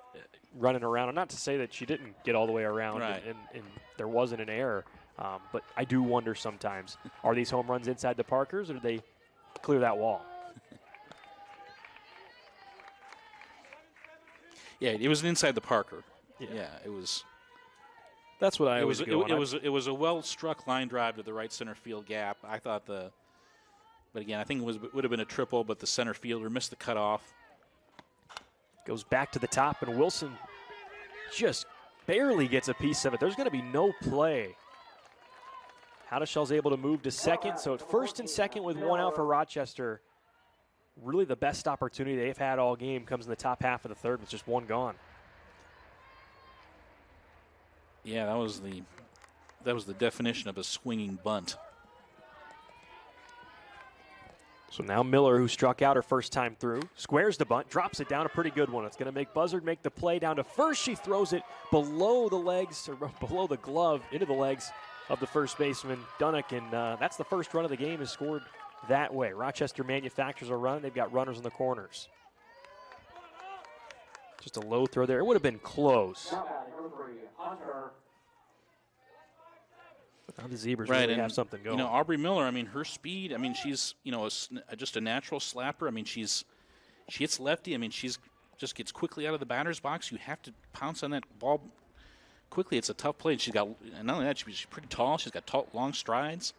Running around. And not to say that she didn't get all the way around and there wasn't an error, but I do wonder sometimes, are these home runs inside the Parkers, or do they clear that wall? Yeah, it was inside the Parker. Yeah, it was. That's what I was. It was a well struck line drive to the right center field gap. I thought but again, I think it would have been a triple, but the center fielder missed the cutoff. Goes back to the top, and Wilson just barely gets a piece of it. There's going to be no play. Howdeshell's able to move to second, so it's first and second with one out for Rochester. Really the best opportunity they've had all game comes in the top half of the third with just one gone. Yeah, that was the definition of a swinging bunt. So now Miller, who struck out her first time through, squares the bunt, drops it down, a pretty good one. It's going to make Buzzard make the play down to first. She throws it below the legs, or below the glove, into the legs of the first baseman, Dunnock, and that's the first run of the game is scored that way. Rochester manufactures a run. They've got runners in the corners. Just a low throw there. It would have been close. Now the Zebras really have something going. You know, Aubrey Miller, I mean, her speed, I mean, she's, you know, just a natural slapper. I mean, she hits lefty. I mean, just gets quickly out of the batter's box. You have to pounce on that ball quickly. It's a tough play. And she's got, and not only that, she's pretty tall. She's got tall, long strides.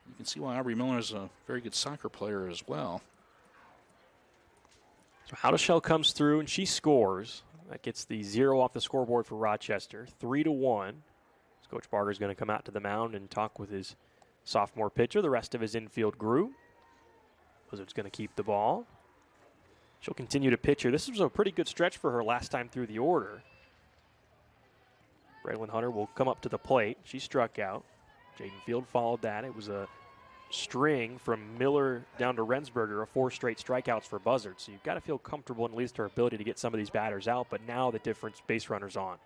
You can see why Aubrey Miller is a very good soccer player as well. So Howdeshell comes through, and she scores. That gets the 0 off the scoreboard for Rochester, 3-1. Coach Barger is going to come out to the mound and talk with his sophomore pitcher. The rest of his infield group. Blizzard's going to keep the ball. She'll continue to pitch here. This was a pretty good stretch for her last time through the order. Braylon Hunter will come up to the plate. She struck out. Jaden Field followed that. It was a string from Miller down to Rensberger of 4 straight strikeouts for Buzzard. So you've got to feel comfortable in at least her ability to get some of these batters out. But now the difference, base runners on.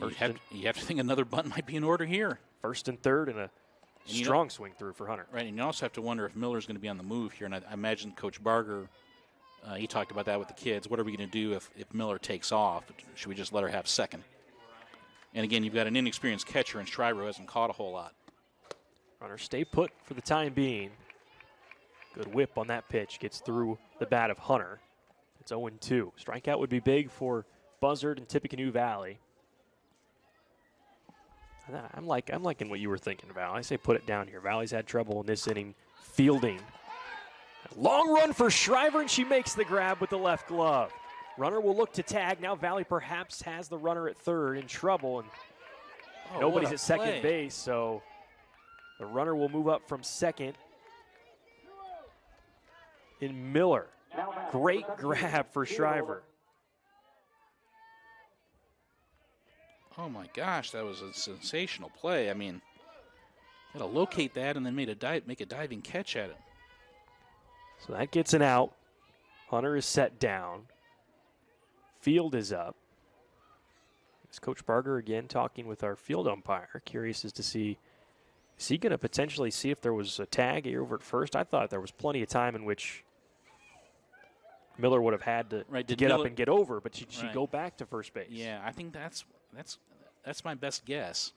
You have to think another bunt might be in order here. First and third, and a strong swing through for Hunter. Right, and you also have to wonder if Miller's going to be on the move here. And I imagine Coach Barger, he talked about that with the kids. What are we going to do if Miller takes off? Should we just let her have second? And again, you've got an inexperienced catcher, and Shriver hasn't caught a whole lot. Runner stay put for the time being. Good whip on that pitch. Gets through the bat of Hunter. It's 0-2. Strikeout would be big for Buzzard and Tippecanoe Valley. I'm liking what you were thinking, Val. I say put it down here. Valley's had trouble in this inning fielding. Long run for Shriver, and she makes the grab with the left glove. Runner will look to tag. Now Valley perhaps has the runner at third in trouble, and nobody's at second base, so the runner will move up from second. In Miller. Great grab for Shriver. Oh, my gosh, that was a sensational play. I mean, got to locate that and then make a diving catch at it. So that gets an out. Hunter is set down. Field is up. It's Coach Barger again talking with our field umpire. Curious as to see, is he going to potentially see if there was a tag here over at first? I thought there was plenty of time in which Miller would have had to get up and get over, but she'd go back to first base. Yeah, I think that's my best guess.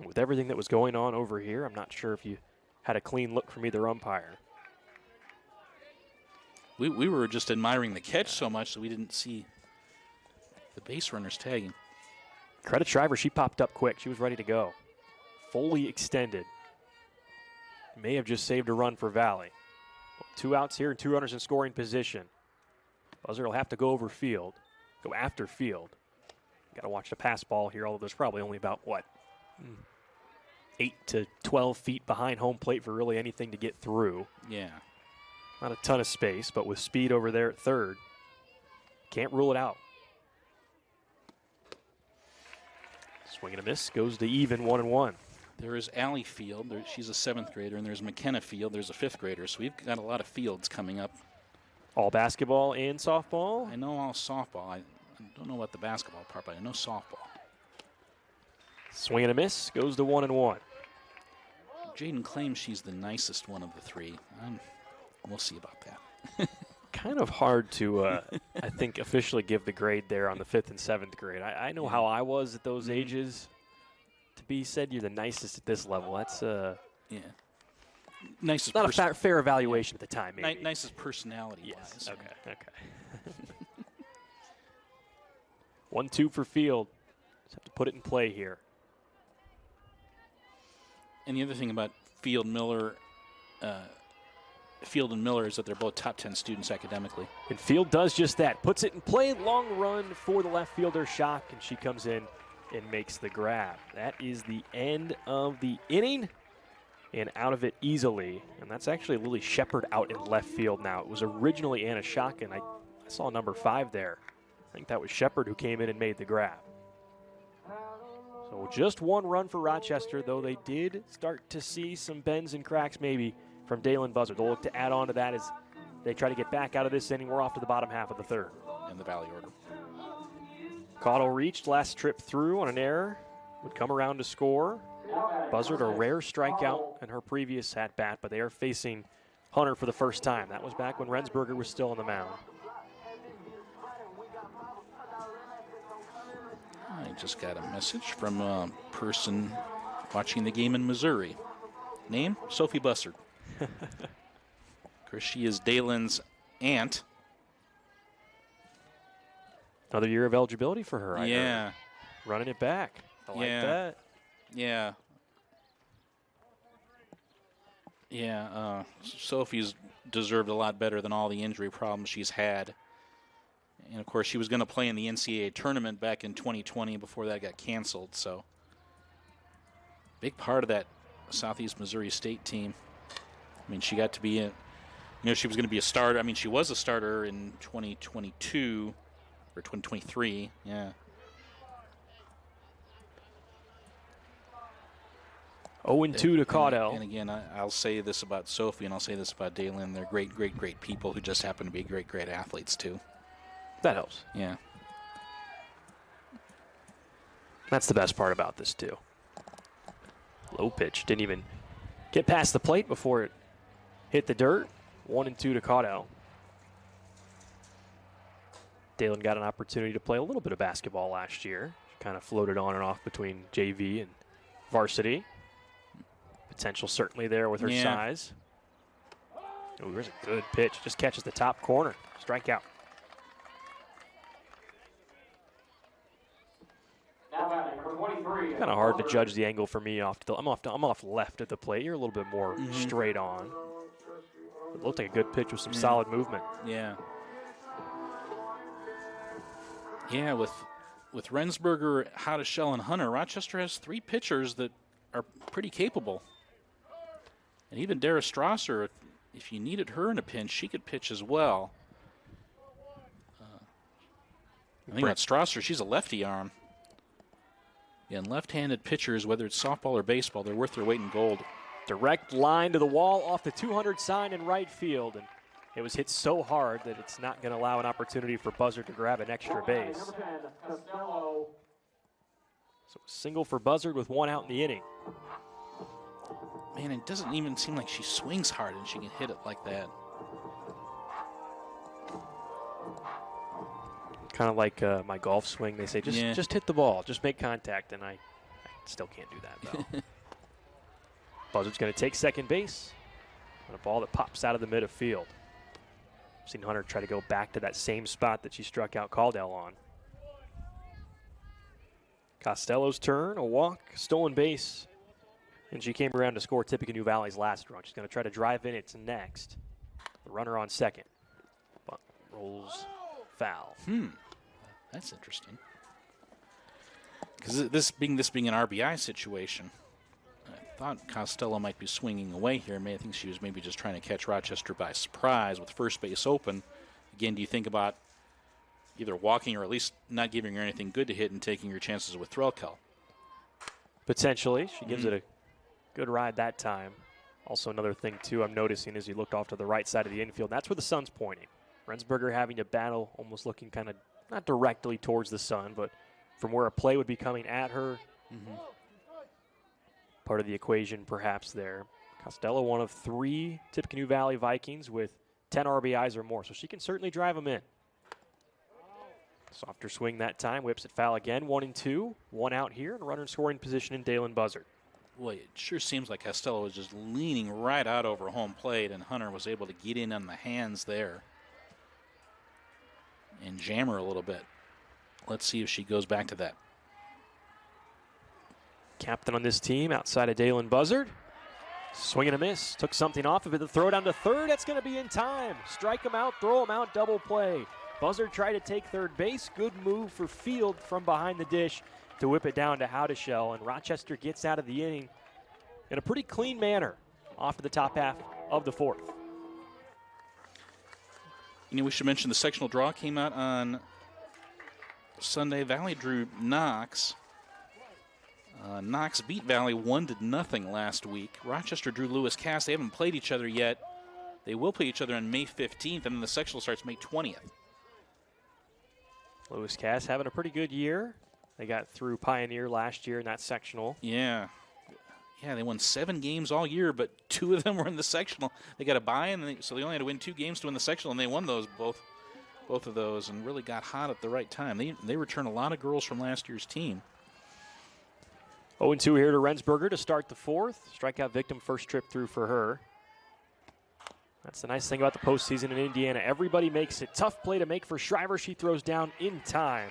With everything that was going on over here, I'm not sure if you had a clean look from either umpire. We were just admiring the catch so much that we didn't see the base runners tagging. Credit Shriver, she popped up quick. She was ready to go. Fully extended. May have just saved a run for Valley. 2 outs here and 2 runners in scoring position. Buzzard will have to go over Field, go after Field. Got to watch the pass ball here, although there's probably only about, 8 to 12 feet behind home plate for really anything to get through. Yeah. Not a ton of space, but with speed over there at third, can't rule it out. Swing and a miss, goes to even 1-1. There is Allie Field. She's a 7th grader, and there's McKenna Field. There's a 5th grader, so we've got a lot of fields coming up. All basketball and softball? I know all softball. I don't know about the basketball part, but I know softball. Swing and a miss, goes to 1-1. Jaden claims she's the nicest one of the 3. We'll see about that. Kind of hard to, I think, officially give the grade there on the 5th and 7th grade. I know how I was at those ages. To be said you're the nicest at this level, that's nicest. Not a fair evaluation at the time, maybe. Nicest personality. Yes. Okay. 1-2 for Field. Just have to put it in play here. And the other thing about Field and Miller is that they're both top 10 students academically. And Field does just that. Puts it in play. Long run for the left fielder, Shock, and she comes in and makes the grab. That is the end of the inning, and out of it easily. And that's actually Lily Shepard out in left field now. It was originally Anna Shock, and I saw number 5 there. I think that was Shepard who came in and made the grab. So just one run for Rochester, though they did start to see some bends and cracks maybe from Dalen Buzzard. They'll look to add on to that as they try to get back out of this inning. We're off to the bottom half of the third. In the Valley order. Caudill reached last trip through on an error. Would come around to score. Buzzard, a rare strikeout in her previous at-bat, but they are facing Hunter for the first time. That was back when Rensberger was still on the mound. I just got a message from a person watching the game in Missouri. Name? Sophie Bussard. Of course, she is Dalen's aunt. Another year of eligibility for her. Yeah. Running it back. I like that. Yeah. Yeah. Sophie's deserved a lot better than all the injury problems she's had. And, of course, she was going to play in the NCAA tournament back in 2020 before that got canceled. So, big part of that Southeast Missouri State team. I mean, she got to be she was going to be a starter. I mean, she was a starter in 2022 or 2023. Yeah. 0-2 to Caudill. And again, I'll say this about Sophie and I'll say this about Dalen. They're great, great, great people who just happen to be great, great athletes, too. That helps. Yeah. That's the best part about this, too. Low pitch. Didn't even get past the plate before it hit the dirt. 1-2 to Caudill. Dalen got an opportunity to play a little bit of basketball last year. She kind of floated on and off between JV and varsity. Potential certainly there with her size. Oh, there's a good pitch. Just catches the top corner. Strikeout. Kind of hard to judge the angle for me. I'm off left at the plate. You're a little bit more straight on. It looked like a good pitch with some solid movement. Yeah. Yeah, with Rensberger, Hotteshell, and Hunter, Rochester has three pitchers that are pretty capable. And even Dara Strasser, if you needed her in a pinch, she could pitch as well. I think about Strasser, she's a lefty arm. Yeah, and left-handed pitchers, whether it's softball or baseball, they're worth their weight in gold. Direct line to the wall off the 200 sign in right field. And it was hit so hard that it's not going to allow an opportunity for Buzzard to grab an extra base. So single for Buzzard with one out in the inning. Man, it doesn't even seem like she swings hard and she can hit it like that. Kind of like my golf swing. They say, just hit the ball. Just make contact. And I still can't do that, though. Buzzard's going to take second base on a ball that pops out of the midfield. I've seen Hunter try to go back to that same spot that she struck out Caudill on. Costello's turn, a walk, stolen base. And she came around to score Tippecanoe Valley's last run. She's going to try to drive in. It's next. The runner on second. But rolls foul. That's interesting. Because this being an RBI situation, I thought Costello might be swinging away here. I think she was maybe just trying to catch Rochester by surprise with first base open. Again, do you think about either walking or at least not giving her anything good to hit and taking your chances with Threlkel? Potentially. She gives it a good ride that time. Also another thing, too, I'm noticing as you looked off to the right side of the infield, that's where the sun's pointing. Rensberger having to battle, almost looking kind of not directly towards the sun, but from where a play would be coming at her. Part of the equation perhaps there. Costello, one of 3 Tippecanoe Valley Vikings with 10 RBIs or more, so she can certainly drive them in. Softer swing that time, whips it foul again, 1-2. One out here, and a runner in scoring position in Dalen Buzzard. Boy, it sure seems like Costello was just leaning right out over home plate, and Hunter was able to get in on the hands there and jam her a little bit. Let's see if she goes back to that. Captain on this team outside of Dalen Buzzard. Swing and a miss. Took something off of it. The throw down to third. That's going to be in time. Strike him out, throw him out, double play. Buzzard tried to take third base. Good move for Field from behind the dish to whip it down to Hotteshell. And Rochester gets out of the inning in a pretty clean manner off to the top half of the fourth. You know, we should mention the sectional draw came out on Sunday. Valley drew Knox. Knox beat Valley 1-0 last week. Rochester drew Lewis Cass. They haven't played each other yet. They will play each other on May 15th, and then the sectional starts May 20th. Lewis Cass having a pretty good year. They got through Pioneer last year in that sectional. Yeah. Yeah, they won 7 games all year, but 2 of them were in the sectional. They got a bye, so they only had to win 2 games to win the sectional, and they won those both of those, and really got hot at the right time. They return a lot of girls from last year's team. 0-2 here to Rensberger to start the 4th. Strikeout victim, first trip through for her. That's the nice thing about the postseason in Indiana. Everybody makes it. Tough play to make for Shriver. She throws down in time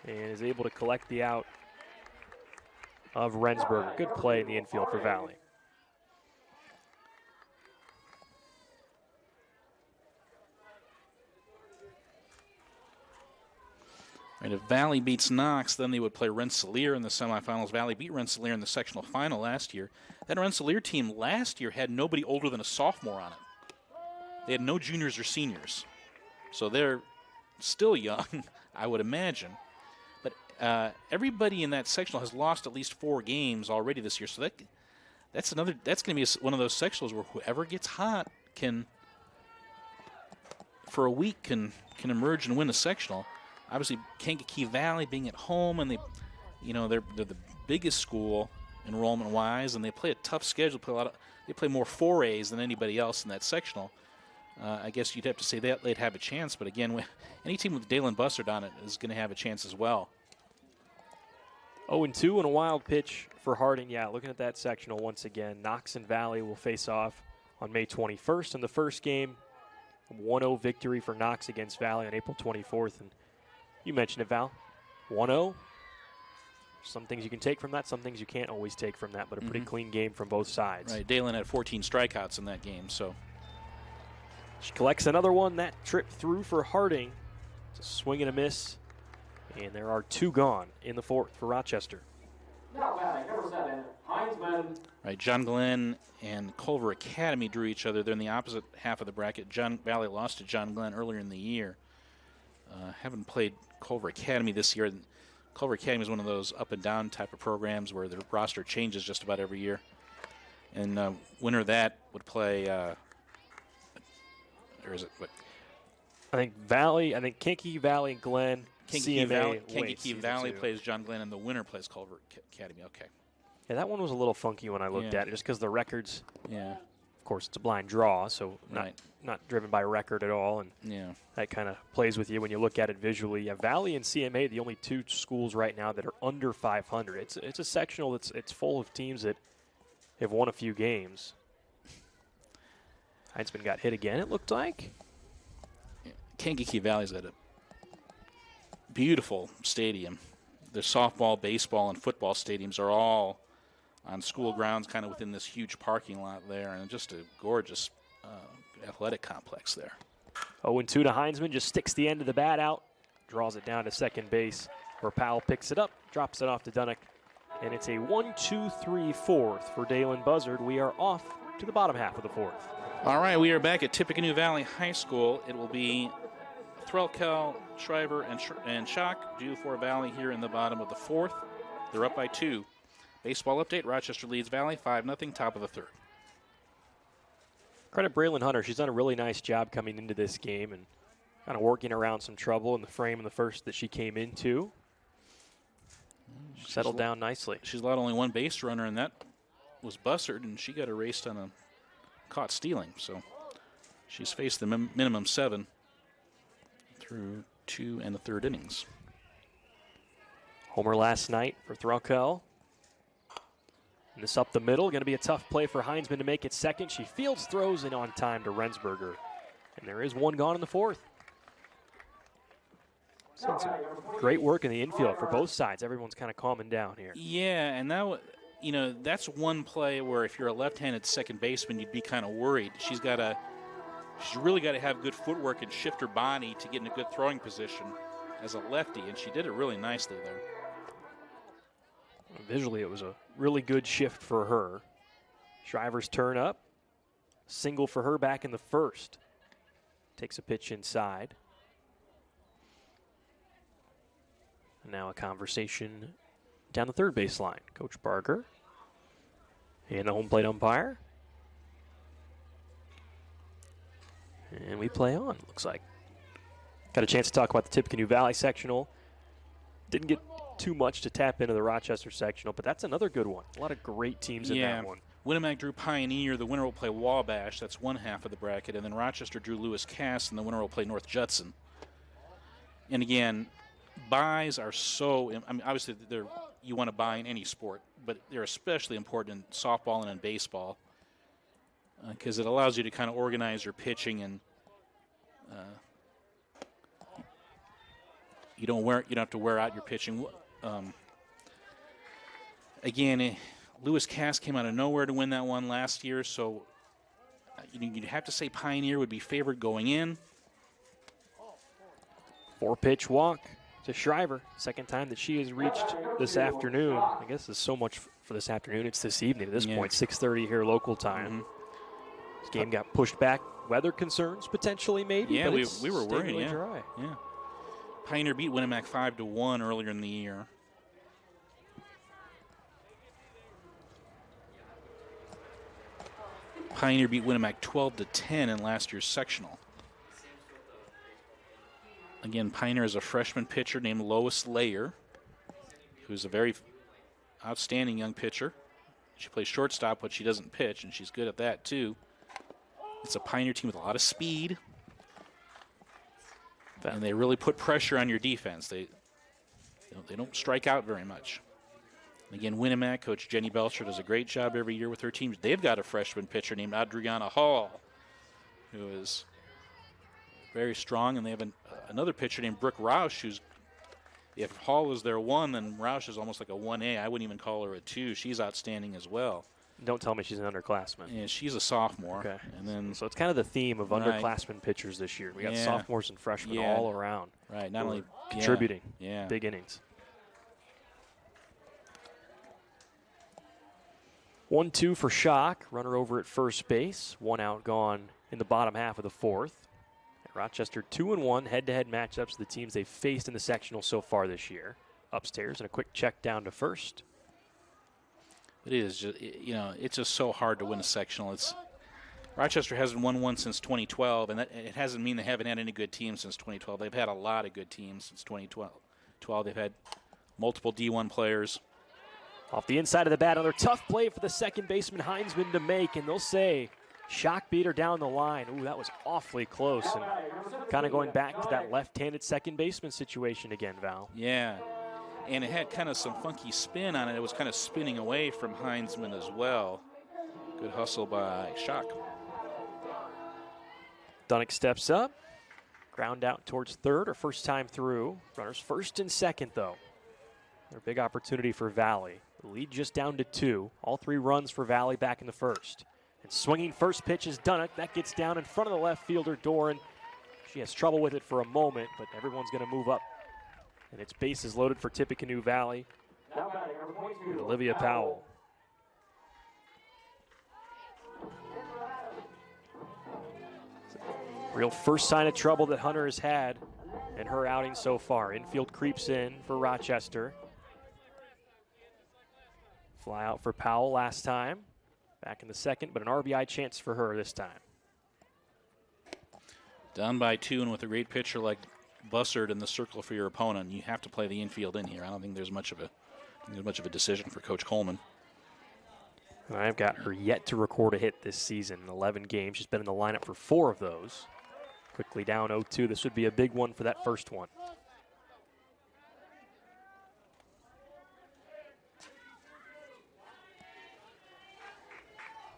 and is able to collect the out of Rensberger. Good play in the infield for Valley. Right, if Valley beats Knox, then they would play Rensselaer in the semifinals. Valley beat Rensselaer in the sectional final last year. That Rensselaer team last year had nobody older than a sophomore on it. They had no juniors or seniors. So they're still young, I would imagine. But everybody in that sectional has lost at least 4 games already this year. So that's going to be one of those sectionals where whoever gets hot for a week can emerge and win a sectional. Obviously, Kankakee Valley being at home, and they're the biggest school enrollment-wise, and they play a tough schedule. They play more 4As than anybody else in that sectional. I guess you'd have to say that they'd have a chance, but again, any team with Dalen Bussard on it is going to have a chance as well. 0-2 and a wild pitch for Harding. Yeah, looking at that sectional once again, Knox and Valley will face off on May 21st in the first game. 1-0 victory for Knox against Valley on April 24th, and you mentioned it, Val. 1-0. Some things you can take from that, some things you can't always take from that, but a pretty clean game from both sides. Right, Dalen had 14 strikeouts in that game, so. She collects another one. That trip through for Harding. It's a swing and a miss, and there are 2 gone in the 4th for Rochester. Now batting, number 7, Heinzman. Right, John Glenn and Culver Academy drew each other. They're in the opposite half of the bracket. Valley lost to John Glenn earlier in the year. Haven't played Culver Academy this year. Culver Academy is one of those up and down type of programs where the roster changes just about every year. And winner of that would play, or is it what? I think Kankakee Valley and Glenn, Kankakee Valley plays John Glenn, and the winner plays Culver Academy. Okay. Yeah, that one was a little funky when I looked at it, just because the records. Yeah. Of course, it's a blind draw, so not driven by record at all, and that kind of plays with you when you look at it visually. Yeah, Valley and CMA, the only 2 schools right now that are under 500. It's a sectional it's full of teams that have won a few games. Heinzman got hit again, it looked like. Yeah. Kankakee Valley's at a beautiful stadium. The softball, baseball, and football stadiums are all on school grounds, kind of within this huge parking lot there, and just a gorgeous athletic complex there. 0-2 to Heinzman, just sticks the end of the bat out, draws it down to second base, where Powell picks it up, drops it off to Dunnick, and it's a 1-2-3 4th for Dalen Buzzard. We are off to the bottom half of the 4th. All right, we are back at Tippecanoe Valley High School. It will be Threlkel, Shriver, and Schock due for Valley here in the bottom of the 4th. They're up by 2. Baseball update, Rochester leads Valley 5-0, top of the 3rd. Credit Braylon Hunter. She's done a really nice job coming into this game and kind of working around some trouble in the frame in the first that she came into. Settled down nicely. She's allowed only 1 base runner, and that was Bussard, and she got erased on a caught stealing. So she's faced the minimum 7 through 2 and the 3rd innings. Homer last night for Threlkel. And this up the middle, going to be a tough play for Heinzman to make it second. She fields, throws in on time to Rensberger. And there is 1 gone in the 4th. So some great work in the infield for both sides. Everyone's kind of calming down here. Yeah, and now, that's one play where if you're a left-handed second baseman, you'd be kind of worried. She's really got to have good footwork and shift her body to get in a good throwing position as a lefty, and she did it really nicely there. Visually, it was a really good shift for her. Shriver's turn up. Single for her back in the 1st. Takes a pitch inside. And now a conversation down the third base line. Coach Barker and the home plate umpire. And we play on, looks like. Got a chance to talk about the Tippecanoe Valley sectional. Didn't get too much to tap into the Rochester sectional, but that's another good one. A lot of great teams in that one. Winnemac drew Pioneer. The winner will play Wabash. That's one half of the bracket. And then Rochester drew Lewis Cass, and the winner will play North Judson. And again, buys are so, I mean, obviously you want to buy in any sport, but they're especially important in softball and in baseball because it allows you to kind of organize your pitching, and you don't have to wear out your pitching. Again, Lewis Cass came out of nowhere to win that one last year, so you'd have to say Pioneer would be favored going in. 4-pitch walk to Shriver. Second time that she has reached this afternoon. I guess there's so much for this afternoon. It's this evening at this point, 6:30 here local time. This game got pushed back. Weather concerns potentially, maybe. Yeah, but we were worried. Really Yeah. dry. Yeah. Pioneer beat Winnemac 5-1 earlier in the year. Pioneer beat Winnemac 12-10 in last year's sectional. Again, Pioneer is a freshman pitcher named Lois Layer, who's a very outstanding young pitcher. She plays shortstop, but she doesn't pitch, and she's good at that too. It's a Pioneer team with a lot of speed, and they really put pressure on your defense. They don't strike out very much. Again, Winnemac, Coach Jenny Belcher does a great job every year with her team. They've got a freshman pitcher named Adriana Hall, who is very strong, and they have another pitcher named Brooke Roush, who's, if Hall is their 1, then Roush is almost like a 1A. I wouldn't even call her a 2. She's outstanding as well. Don't tell me she's an underclassman. Yeah, she's a sophomore. Okay. And then, so it's kind of the theme of underclassmen pitchers this year. We got sophomores and freshmen all around. Right, not only contributing big innings. 1-2 for Schock. Runner over at first base. 1 out gone in the bottom half of the 4th. Rochester 2-1 head-to-head matchups of the teams they've faced in the sectional so far this year. Upstairs and a quick check down to first. It is just, it's just so hard to win a sectional. Rochester hasn't won one since 2012, and it hasn't mean they haven't had any good teams since 2012. They've had a lot of good teams since 2012. They've had multiple D1 players. Off the inside of the bat, another tough play for the second baseman Heinzman to make, and they'll say Schock beat her down the line. Ooh, that was awfully close, and kind of going back to that left-handed second baseman situation again, Val. Yeah, and it had kind of some funky spin on it. It was kind of spinning away from Heinzman as well. Good hustle by Schock. Dunnick steps up, ground out towards third, her first time through. Runners first and second, though. Their big opportunity for Valley. The lead just down to 2. All 3 runs for Valley back in the first. And swinging first pitch is Dunnick. That gets down in front of the left fielder, Doran. She has trouble with it for a moment, but everyone's going to move up. And it's bases loaded for Tippecanoe Valley. And Olivia Powell. Real first sign of trouble that Hunter has had in her outing so far. Infield creeps in for Rochester. Fly out for Powell last time. Back in the second, but an RBI chance for her this time. Down by 2, and with a great pitcher like Bussard in the circle for your opponent, you have to play the infield in here. I don't think there's much of a decision for Coach Coleman. And I've got her yet to record a hit this season in 11 games. She's been in the lineup for 4 of those. Quickly down 0-2. This would be a big one for that first one.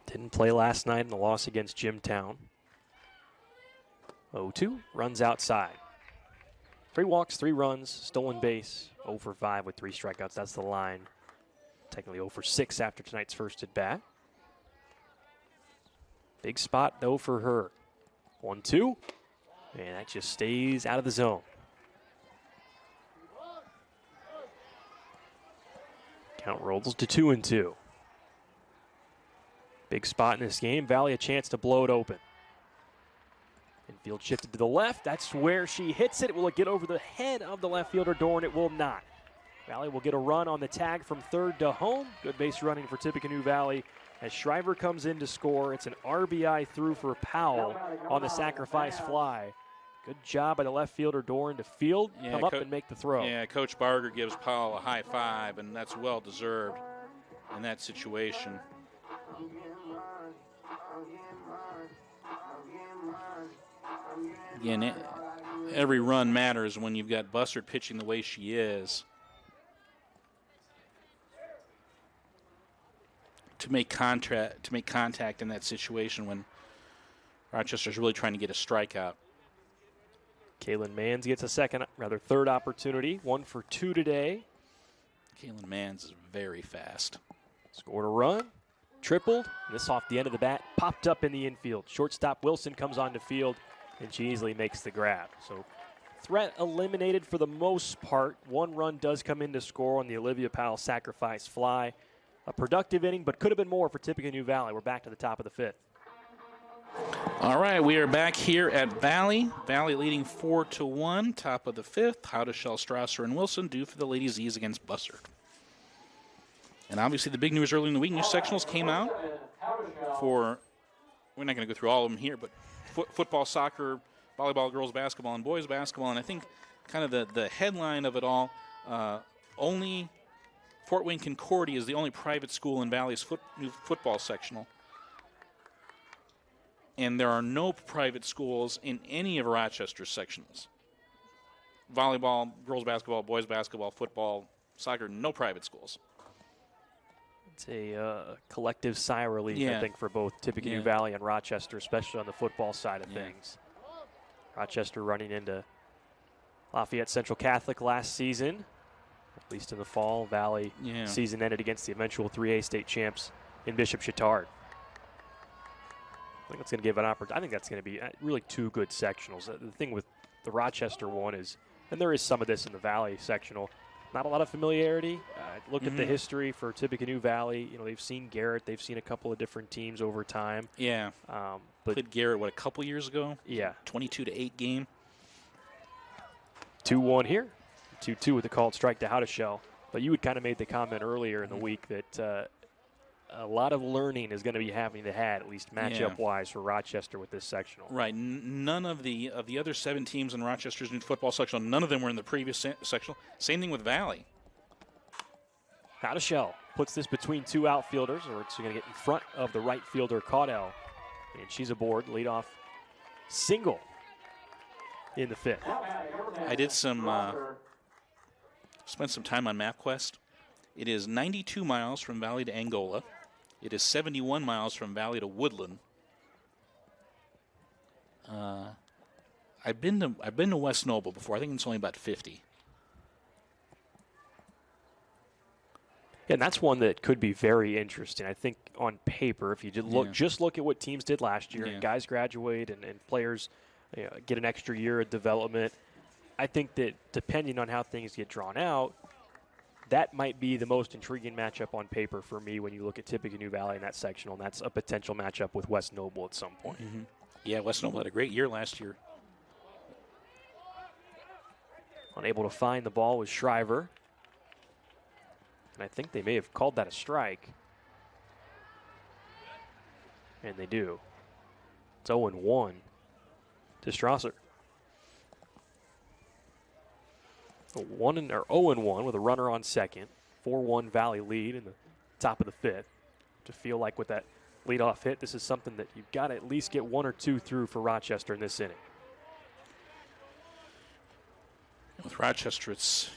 Didn't play last night in the loss against Jimtown. 0-2, runs outside. 3 walks, 3 runs, stolen base. 0 for 5 with 3 strikeouts. That's the line. Technically 0 for 6 after tonight's first at bat. Big spot, though, for her. 1-2, and that just stays out of the zone. Count rolls to 2-2. Big spot in this game. Valley a chance to blow it open. Infield shifted to the left. That's where she hits it. Will it get over the head of the left fielder, Doran? It will not. Valley will get a run on the tag from third to home. Good base running for Tippecanoe Valley as Shriver comes in to score. It's an RBI through for Powell on the sacrifice fly. Good job by the left fielder Doran to field, come up and make the throw. Yeah, Coach Barger gives Powell a high five, and that's well deserved in that situation. Again, every run matters when you've got Bussard pitching the way she is. To make contact in that situation when Rochester's really trying to get a strikeout. Kaylin Mans gets a third opportunity. 1 for 2 today. Kaylin Mans is very fast. Scored a run, tripled. This off the end of the bat, popped up in the infield. Shortstop Wilson comes onto field, and she easily makes the grab. So threat eliminated for the most part. 1 run does come in to score on the Olivia Powell sacrifice fly. A productive inning, but could have been more for Tippecanoe Valley. We're back to the top of the 5th. All right, we are back here at Valley. Valley leading 4-1, top of the 5th. Howdeshell, Strasser, and Wilson due for the Ladies' E's against Bussard. And obviously the big news early in the week, new sectionals came out for, we're not going to go through all of them here, but football, soccer, volleyball, girls basketball, and boys basketball. And I think kind of the headline of it all, only Fort Wayne Concordia is the only private school in Valley's new football sectional. And there are no private schools in any of Rochester's sectionals. Volleyball, girls basketball, boys basketball, football, soccer, no private schools. It's a collective sigh of relief, I think, for both Tippecanoe Valley and Rochester, especially on the football side of things. Rochester running into Lafayette Central Catholic last season, at least in the fall. Valley season ended against the eventual 3A state champs in Bishop Chatard. I think that's going to give an opportunity. I think that's going to be really 2 good sectionals. The thing with the Rochester one is, and there is some of this in the Valley sectional, not a lot of familiarity. Look at the history for Tippecanoe Valley. You know, they've seen Garrett. They've seen a couple of different teams over time. Yeah. But played Garrett, a couple years ago? Yeah. 22-8 game. 2-1 here. 2-2 with the called strike to Howdeshell. But you had kind of made the comment earlier in the week that a lot of learning is going to be having to have, at least matchup-wise, for Rochester with this sectional. Right. None of the other 7 teams in Rochester's new football sectional, none of them were in the previous sectional. Same thing with Valley. Howdeshell puts this between 2 outfielders, or it's going to get in front of the right fielder, Caudell. And she's aboard, leadoff single in the 5th. I did spent some time on MapQuest. It is 92 miles from Valley to Angola. It is 71 miles from Valley to Woodland. I've been to West Noble before. I think it's only about 50. Yeah, and that's one that could be very interesting. I think on paper, if you just look at what teams did last year, and guys graduate and players get an extra year of development, I think that depending on how things get drawn out, that might be the most intriguing matchup on paper for me when you look at Tippecanoe Valley in that sectional, and that's a potential matchup with West Noble at some point. Mm-hmm. Yeah, West Noble had a great year last year. Unable to find the ball was Shriver. And I think they may have called that a strike. And they do. It's 0-1 to Strasser. 0-1 with a runner on second. 4-1 Valley lead in the top of the 5th. To feel like with that leadoff hit, this is something that you've got to at least get 1 or 2 through for Rochester in this inning. With Rochester, it's,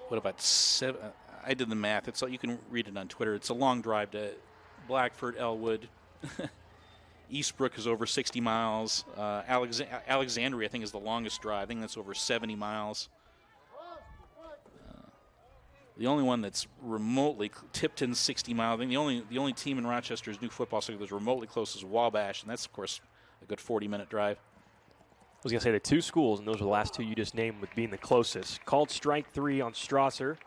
what about 7? I did the math. It's you can read it on Twitter. It's a long drive to Blackford, Elwood. Eastbrook is over 60 miles. Alexandria, I think, is the longest drive. I think that's over 70 miles. The only one that's remotely Tipton's 60 miles. I think the only team in Rochester's new football season that's remotely close is Wabash, and that's of course a good 40-minute drive. I was going to say the 2 schools, and those are the last 2 you just named, with being the closest. Called strike 3 on Strasser.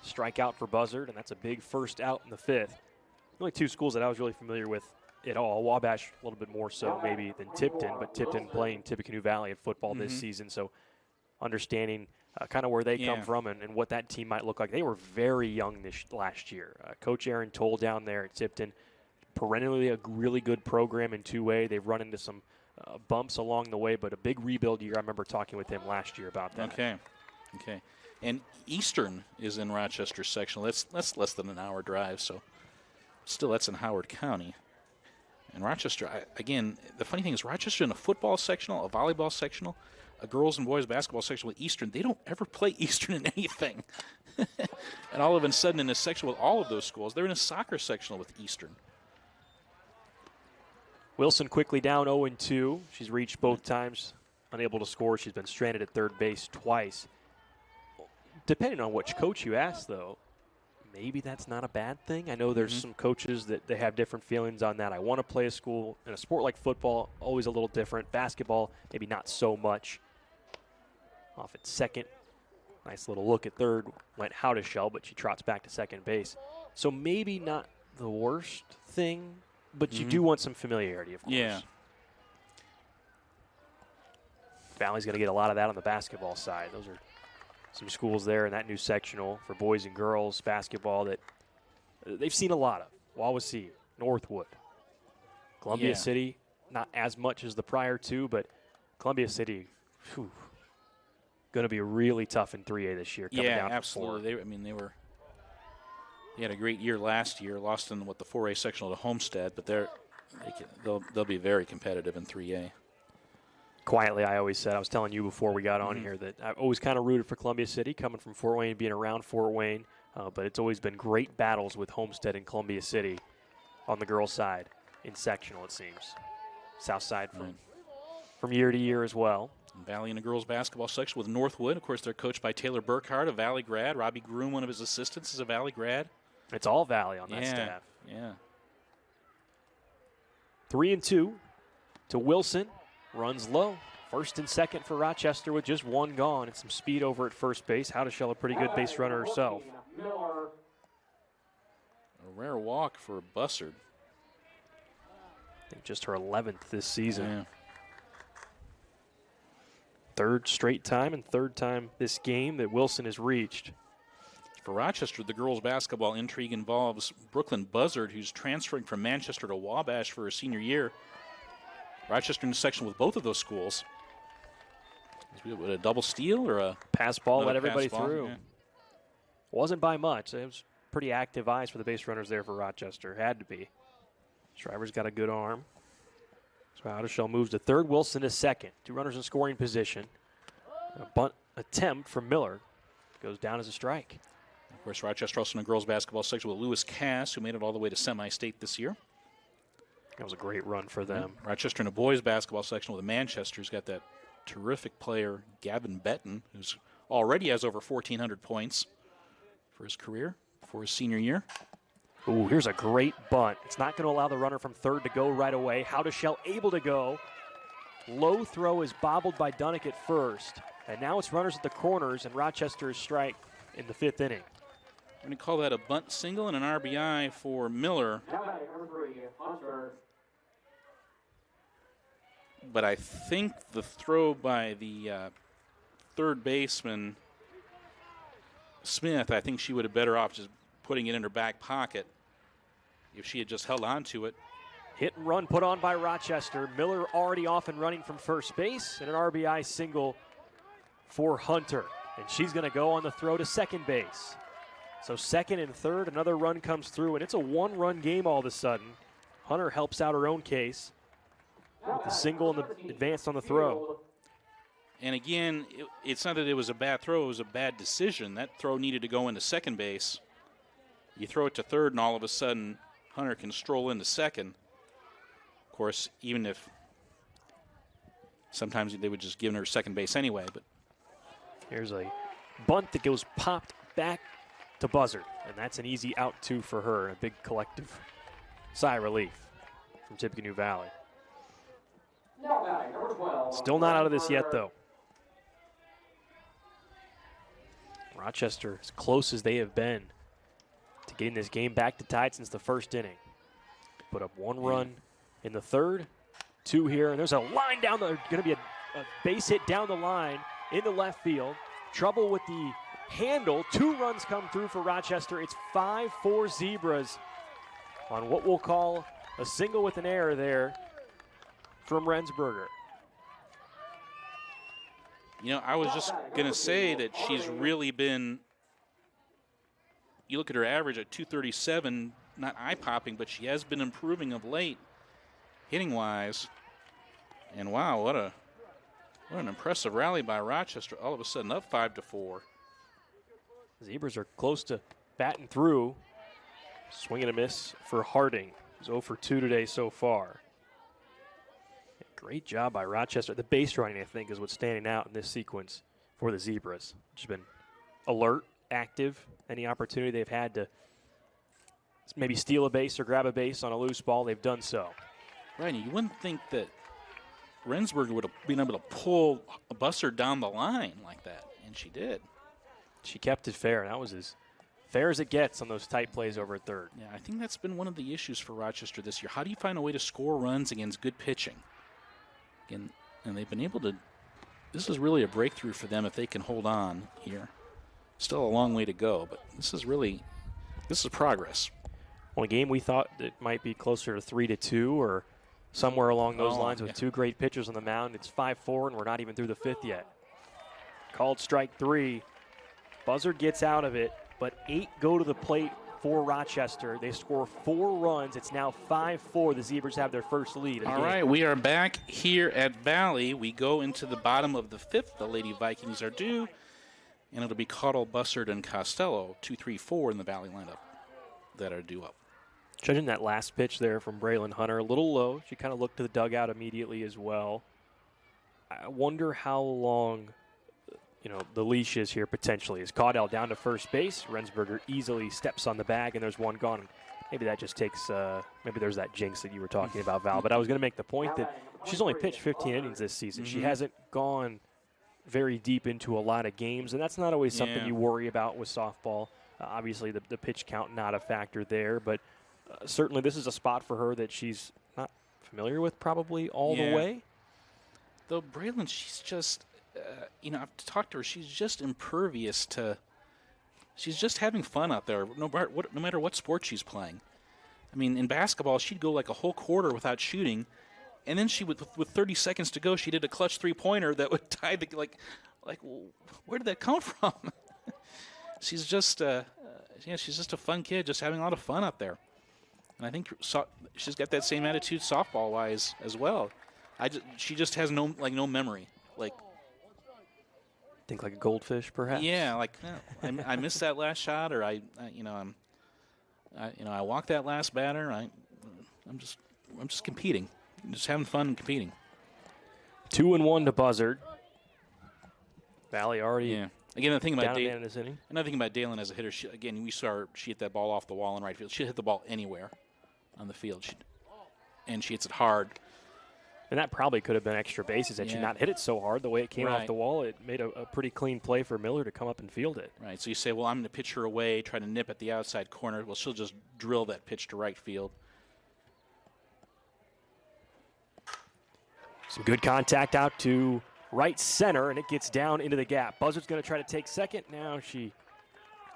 Strikeout for Buzzard, and that's a big first out in the 5th. The only 2 schools that I was really familiar with at all. Wabash a little bit more so maybe than Tipton, but Tipton playing Tippecanoe Valley at football this season, so understanding kind of where they come Yeah. from and what that team might look like. They were very young last year. Coach Aaron Toll down there at Tipton, perennially a really good program in 2A. They've run into some bumps along the way, but a big rebuild year. I remember talking with him last year about that. Okay. And Eastern is in Rochester sectional. That's less than an hour drive, so still that's in Howard County. And Rochester, again, the funny thing is Rochester in a football sectional, a volleyball sectional, a girls and boys basketball sectional with Eastern, they don't ever play Eastern in anything. And all of a sudden in a sectional with all of those schools, they're in a soccer sectional with Eastern. Wilson quickly down 0-2. She's reached both times, unable to score. She's been stranded at third base twice. Depending on which coach you ask, though, maybe that's not a bad thing. I know there's some coaches that they have different feelings on that. I want to play a school in a sport like football, always a little different. Basketball, maybe not so much. Off at second. Nice little look at third. Went Howdeshell, but she trots back to second base. So maybe not the worst thing, but you do want some familiarity, of course. Yeah. Valley's going to get a lot of that on the basketball side. Those are some schools there in that new sectional for boys and girls basketball that they've seen a lot of. Wawasee, Northwood, Columbia City, not as much as the prior two, but Columbia City, going to be really tough in 3A this year. Coming down absolutely. They had a great year last year, lost in the 4A sectional to Homestead, but they'll be very competitive in 3A. Quietly, I always said, I was telling you before we got on here that I've always kind of rooted for Columbia City, coming from Fort Wayne, being around Fort Wayne, but it's always been great battles with Homestead and Columbia City on the girls' side in sectional, it seems. South side from year to year as well. Valley in the girls' basketball section with Northwood. Of course, they're coached by Taylor Burkhardt, a Valley grad. Robbie Groom, one of his assistants, is a Valley grad. It's all Valley on that staff. Yeah. 3-2 to Wilson. Runs low. First and second for Rochester with just one gone and some speed over at first base. Howdeshell, a pretty good base runner herself. Miller. A rare walk for Bussard. I think just her 11th this season. Yeah. Third straight time and third time this game that Wilson has reached. For Rochester, the girls' basketball intrigue involves Brooklyn Buzzard, who's transferring from Manchester to Wabash for her senior year. Rochester in the section with both of those schools. With a double steal or a pass ball, let everybody pass ball? through. Yeah. Wasn't by much. It was pretty active eyes for the base runners there for Rochester. Had to be. Shriver's got a good arm. So Howdeshell moves to third, Wilson to second. Two runners in scoring position. A bunt attempt from Miller goes down as a strike. Of course, Rochester also in the girls' basketball section with Lewis Cass, who made it all the way to semi-state this year. That was a great run for them. Rochester in the boys' basketball section with Manchester, who's got that terrific player, Gavin Betton, who's already has over 1,400 points for his career, for his senior year. Ooh, here's a great bunt. It's not going to allow the runner from third to go right away. Howdeshell able to go. Low throw is bobbled by Dunnick at first. And now it's runners at the corners, and Rochester's strike in the fifth inning. I'm going to call that a bunt single and an RBI for Miller. Number 3, Hunter. But I think the throw by the third baseman, Smith, I think she would have better off just putting it in her back pocket if she had just held on to it. Hit and run put on by Rochester. Miller already off and running from first base, and an RBI single for Hunter. And she's going to go on the throw to second base. So second and third, another run comes through, and it's a one-run game all of a sudden. Hunter helps out her own case with the single and the advance on the throw. And again, it's not that it was a bad throw, it was a bad decision. That throw needed to go into second base. You throw it to third, and all of a sudden, Hunter can stroll into second. Of course, even if sometimes they would just give her second base anyway. But here's a bunt that goes popped back to Buzzard, and that's an easy out two for her. A big collective sigh of relief from Tippecanoe Valley. Number 12. Still not out of this yet, though. Rochester, as close as they have been to getting this game back to tied since the first inning. Put up one run in the third, two here, and there's a line down the, going to be a base hit down the line in the left field. trouble with the handle. 2 runs come through for Rochester. It's 5-4 Zebras on what we'll call a single with an error there from Rensberger. You know, I was just going to say that she's really been, you look at her average at 237, not eye-popping, but she has been improving of late, hitting-wise. And wow, what an impressive rally by Rochester. All of a sudden up 5-4. Zebras are close to batting through. Swing and a miss for Harding. He's 0 for 2 today so far. Great job by Rochester. The base running, I think, is what's standing out in this sequence for the Zebras. Just been alert, active. Any opportunity they've had to maybe steal a base or grab a base on a loose ball, they've done so. Right, and you wouldn't think that Rensberger would have been able to pull Bussard down the line like that, and she did. She kept it fair. That was as fair as it gets on those tight plays over at third. Yeah, I think that's been one of the issues for Rochester this year. How do you find a way to score runs against good pitching? And they've been able to. This is really a breakthrough for them if they can hold on here. Still a long way to go, but this is progress. Well, a game we thought it might be closer to 3-2 or somewhere along those lines with 2 great pitchers on the mound. It's 5-4, and we're not even through the 5th yet. Called strike 3. Buzzard gets out of it, but 8 go to the plate for Rochester. They score 4 runs. It's now 5-4. The Zebras have their first lead. All right, we are back here at Valley. We go into the bottom of the 5th. The Lady Vikings are due, and it'll be Caudill, Bussard, and Costello, 2, 3, 4 in the Valley lineup that are due up. Judging that last pitch there from Braylon Hunter, a little low. She kind of looked to the dugout immediately as well. I wonder how long, the leash is here potentially. Is Caudill down to first base? Rensberger easily steps on the bag, and there's one gone. Maybe that just takes, maybe there's that jinx that you were talking about, Val. But I was going to make the point that she's only pitched 15 innings this season. She hasn't gone very deep into a lot of games, and that's not always something you worry about with softball. Obviously, the pitch count not a factor there, but certainly this is a spot for her that she's not familiar with probably all the way. Though Braylon, she's just, I've talked to her, she's just impervious to, she's just having fun out there, no matter what sport she's playing. I mean, in basketball, she'd go like a whole quarter without shooting, and then she would, with 30 seconds to go, she did a clutch 3-pointer that would tie the, like, where did that come from? She's just, she's just a fun kid, just having a lot of fun out there. And I think she's got that same attitude softball-wise as well. She just has no memory. Think like a goldfish, perhaps. Yeah, I missed that last shot, or I walked that last batter. I'm just competing, just having fun and competing. 2-1 to Buzzard. Valley already. Yeah. Again, the thing about another thing about Dalen as a hitter, we saw her, she hit that ball off the wall in right field. She hit the ball anywhere on the field, and she hits it hard. And that probably could have been extra bases had she not hit it so hard. The way it came off the wall, it made a pretty clean play for Miller to come up and field it. Right, so you say, well, I'm going to pitch her away, try to nip at the outside corner. Well, she'll just drill that pitch to right field. Some good contact out to right center, and it gets down into the gap. Buzzard's going to try to take second. Now she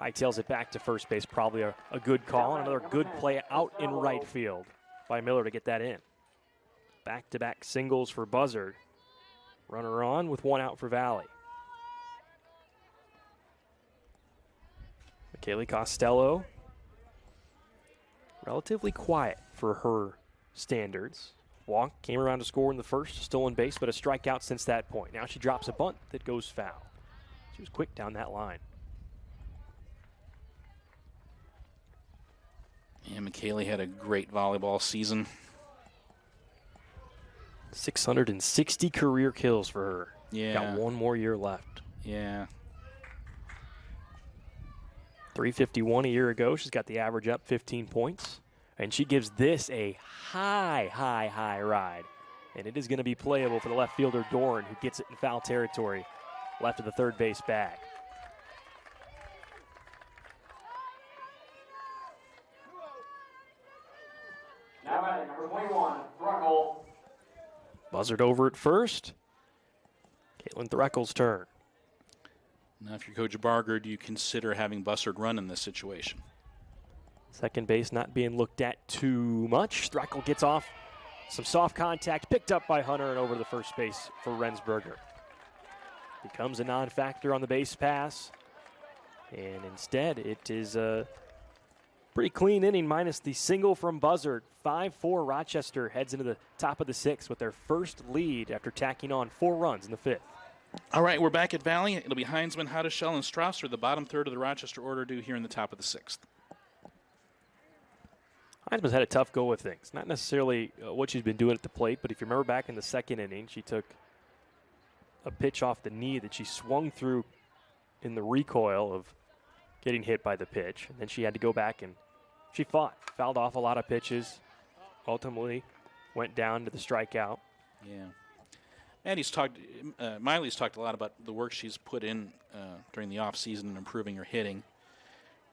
hightails it back to first base. Probably a good call. Another good play out in right field by Miller to get that in. Back-to-back singles for Buzzard. Runner on with 1 out for Valley. Michaeli Costello, relatively quiet for her standards. Walk, came around to score in the first, stolen base, but a strikeout since that point. Now she drops a bunt that goes foul. She was quick down that line. Yeah, Michaeli had a great volleyball season. 660 career kills for her. Yeah. Got 1 more year left. Yeah. 351 a year ago. She's got the average up 15 points. And she gives this a high ride. And it is going to be playable for the left fielder, Dorn, who gets it in foul territory left of the third base bag. Now batting, number 21, Ruckle. Buzzard over at first. Caitlin Threckel's turn. Now, if you're Coach Barger, do you consider having Bussard run in this situation? Second base not being looked at too much. Streichel gets off. Some soft contact picked up by Hunter and over to the first base for Rensberger. Becomes a non-factor on the base pass. And instead, it is a pretty clean inning minus the single from Buzzard. 5-4 Rochester heads into the top of the sixth with their first lead after tacking on 4 runs in the fifth. All right, we're back at Valley. It'll be Heinzman, Hadashell, and Strasser, the bottom third of the Rochester order, due here in the top of the sixth. Heinzman's had a tough go with things. Not necessarily what she's been doing at the plate, but if you remember back in the second inning, she took a pitch off the knee that she swung through in the recoil of getting hit by the pitch. And then she had to go back and she fought. Fouled off a lot of pitches. Ultimately went down to the strikeout. Yeah. Miley's talked a lot about the work she's put in during the offseason and improving her hitting.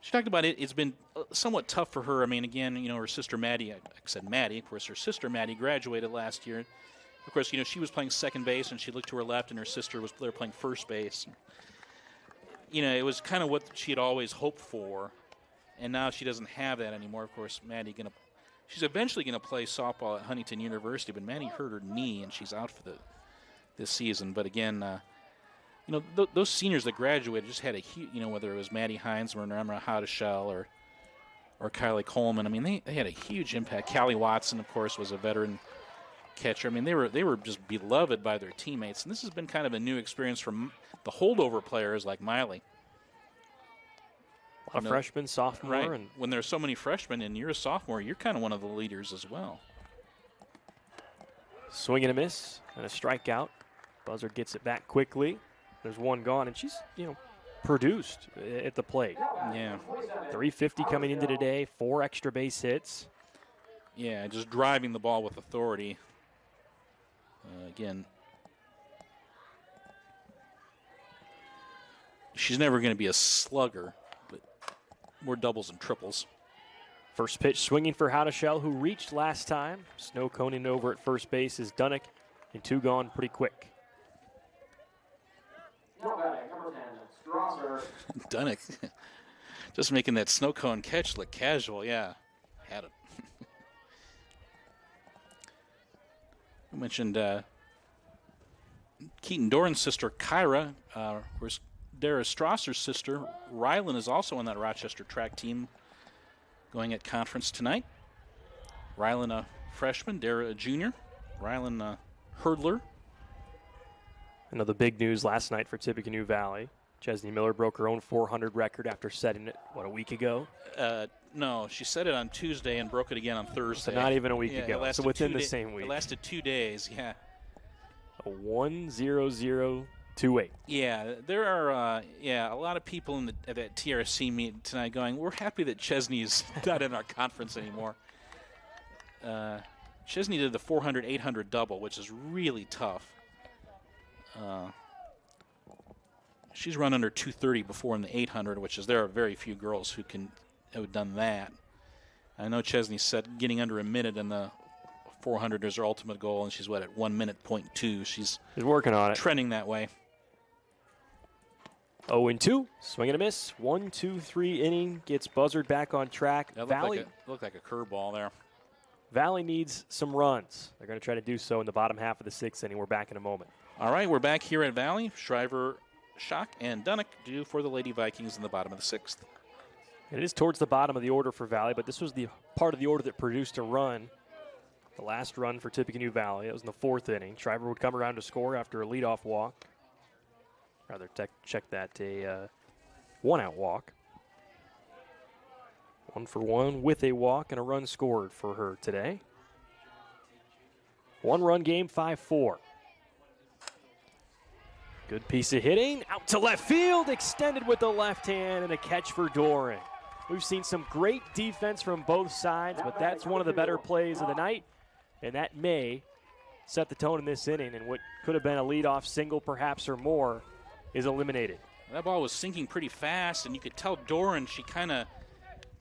She talked about it. It's been somewhat tough for her. I mean, again, her sister Maddie, I said Maddie, of course, her sister Maddie graduated last year. Of course, she was playing second base and she looked to her left and her sister was there playing first base. It was kind of what she had always hoped for, and now she doesn't have that anymore. Of course, she's eventually going to play softball at Huntington University, but Maddie hurt her knee and she's out for this season. But again, those seniors that graduated just had a huge, whether it was Maddie Heinzman or Emma Hadashell or Kylie Coleman. I mean, they had a huge impact. Callie Watson, of course, was a veteran catcher. I mean, they were just beloved by their teammates, and this has been kind of a new experience from the holdover players like Miley. A lot of freshmen, sophomore. Right. And when there's so many freshmen and you're a sophomore, you're kind of one of the leaders as well. Swing and a miss and a strikeout. Buzzard gets it back quickly. There's one gone, and she's, produced at the plate. Yeah. 350 coming into today, 4 extra base hits. Yeah, just driving the ball with authority. Again, she's never going to be a slugger, but more doubles and triples. First pitch swinging for Hadashell, who reached last time. Snow coning over at first base is Dunnick, and 2 gone pretty quick. Number 10, Strasser. Dunnick just making that snow cone catch look casual. Yeah, had it. I mentioned Keaton Doran's sister, Kyra. Of course, Dara Strasser's sister, Rylan, is also on that Rochester track team going at conference tonight. Rylan, a freshman, Dara, a junior. Rylan, a hurdler. I know the big news last night for Tippecanoe Valley. Chesney Miller broke her own 400 record after setting it, a week ago? No, she set it on Tuesday and broke it again on Thursday. So not even a week ago, so within the same week. It lasted 2 days, yeah. A 1:00:28. Yeah, there are a lot of people at that TRC meet tonight going, we're happy that Chesney's not in our conference anymore. Chesney did the 400-800 double, which is really tough. She's run under 230 before in the 800, which is there are very few girls who have done that. I know Chesney said getting under a minute in the 400 is her ultimate goal, and she's at 1 minute .2. She's working on it, trending that way. 0-2, swing and a miss. 1-2-3 inning gets Buzzard back on track. That Valley looked like a curveball there. Valley needs some runs. They're going to try to do so in the bottom half of the 6th inning. We're back in a moment. All right, we're back here at Valley. Shriver, Schock, and Dunnick due for the Lady Vikings in the bottom of the 6th. It is towards the bottom of the order for Valley, but this was the part of the order that produced a run. The last run for Tippecanoe Valley. It was in the 4th inning. Shriver would come around to score after a leadoff walk. Rather, check that, a one-out walk. 1 for 1 with a walk and a run scored for her today. 1-run game, 5-4. Good piece of hitting, out to left field, extended with the left hand, and a catch for Doran. We've seen some great defense from both sides, but that's one of the better plays of the night, and that may set the tone in this inning, and what could have been a leadoff single perhaps or more is eliminated. That ball was sinking pretty fast, and you could tell Doran, she kind of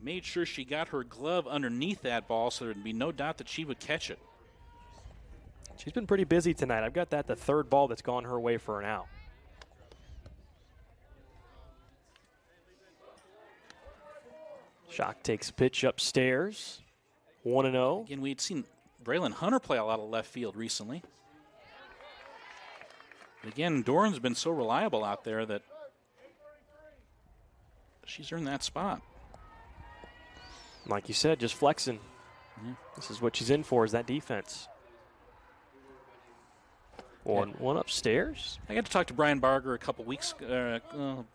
made sure she got her glove underneath that ball so there'd be no doubt that she would catch it. She's been pretty busy tonight. I've got that the 3rd ball that's gone her way for an out. Shock takes pitch upstairs. 1-0. Again, we'd seen Braylon Hunter play a lot of left field recently. But again, Doran's been so reliable out there that she's earned that spot. Like you said, just flexing. This is what she's in for, is that defense. One upstairs. I got to talk to Brian Barger a couple weeks, about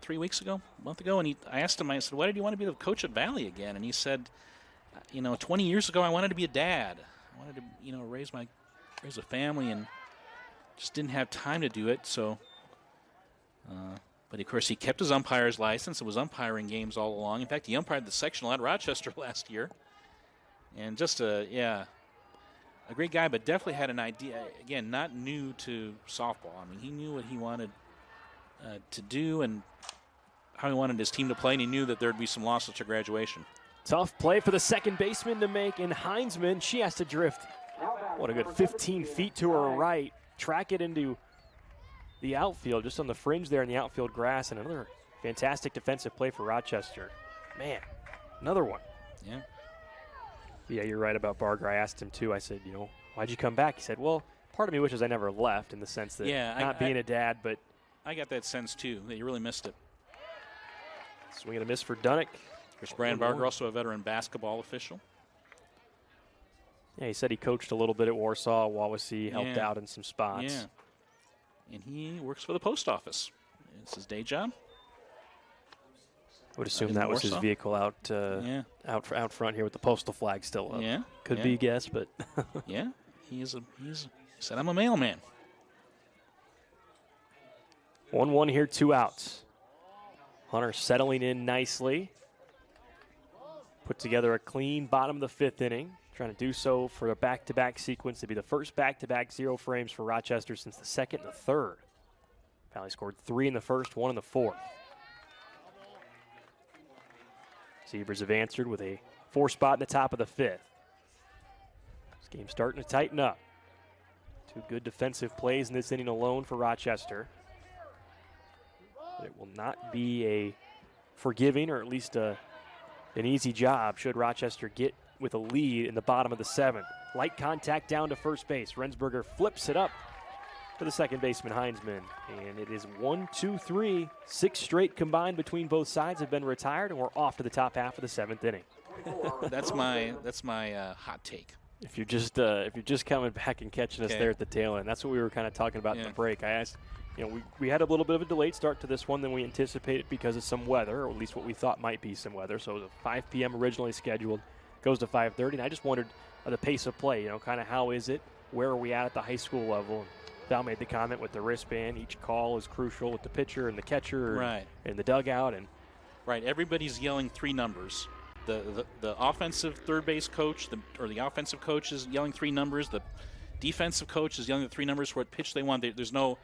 3 weeks ago, a month ago, and I asked him, I said, why did you want to be the coach at Valley again? And he said, 20 years ago I wanted to be a dad. I wanted to, raise a family, and just didn't have time to do it. So, but of course he kept his umpire's license and was umpiring games all along. In fact, he umpired the sectional at Rochester last year. And just a great guy, but definitely had an idea. Again, not new to softball. I mean, he knew what he wanted to do and how he wanted his team to play, and he knew that there'd be some losses to graduation. Tough play for the second baseman to make, and Heinzman, she has to drift. What a good 15 feet to her right, track it into the outfield, just on the fringe there in the outfield grass, and another fantastic defensive play for Rochester. Man, another one. Yeah. Yeah, you're right about Barger. I asked him, too. I said, why'd you come back? He said, well, part of me wishes I never left, in the sense that not being a dad, but I got that sense, too, that you really missed it. Swing and a miss for Dunnick. Chris Brian Barger, also a veteran basketball official. Yeah, he said he coached a little bit at Warsaw, Wawasee, helped out in some spots. Yeah. And he works for the post office. It's his day job. I would assume that was his vehicle out front here with the postal flag still up. Yeah. Could be a guess, but. Yeah. He said, I'm a mailman. 1-1 here, 2 outs. Hunter settling in nicely. Put together a clean bottom of the 5th inning. Trying to do so for a back-to-back sequence to be the first back-to-back 0 frames for Rochester since the 2nd and the 3rd. Valley scored 3 in the 1st, 1 in the 4th. Zebras have answered with a 4 spot in the top of the 5th. This game's starting to tighten up. 2 good defensive plays in this inning alone for Rochester. But it will not be a forgiving, or at least an easy job should Rochester get with a lead in the bottom of the 7th. Light contact down to first base. Rensberger flips it up for the second baseman, Heinzman. And it is 1, 2, 3. 6 straight combined between both sides have been retired, and we're off to the top half of the 7th inning. That's my hot take. If you're just coming back and catching us there at the tail end, that's what we were kind of talking about in the break. I asked, we had a little bit of a delayed start to this one than we anticipated because of some weather, or at least what we thought might be some weather. So it was a 5 p.m. originally scheduled, goes to 5:30, and I just wondered the pace of play. Kind of how is it? Where are we at the high school level? And Val made the comment with the wristband. Each call is crucial with the pitcher and the catcher, and the dugout, and everybody's yelling 3 numbers. The offensive third base coach, the offensive coach is yelling 3 numbers. The defensive coach is yelling the 3 numbers for what pitch they want. There's no,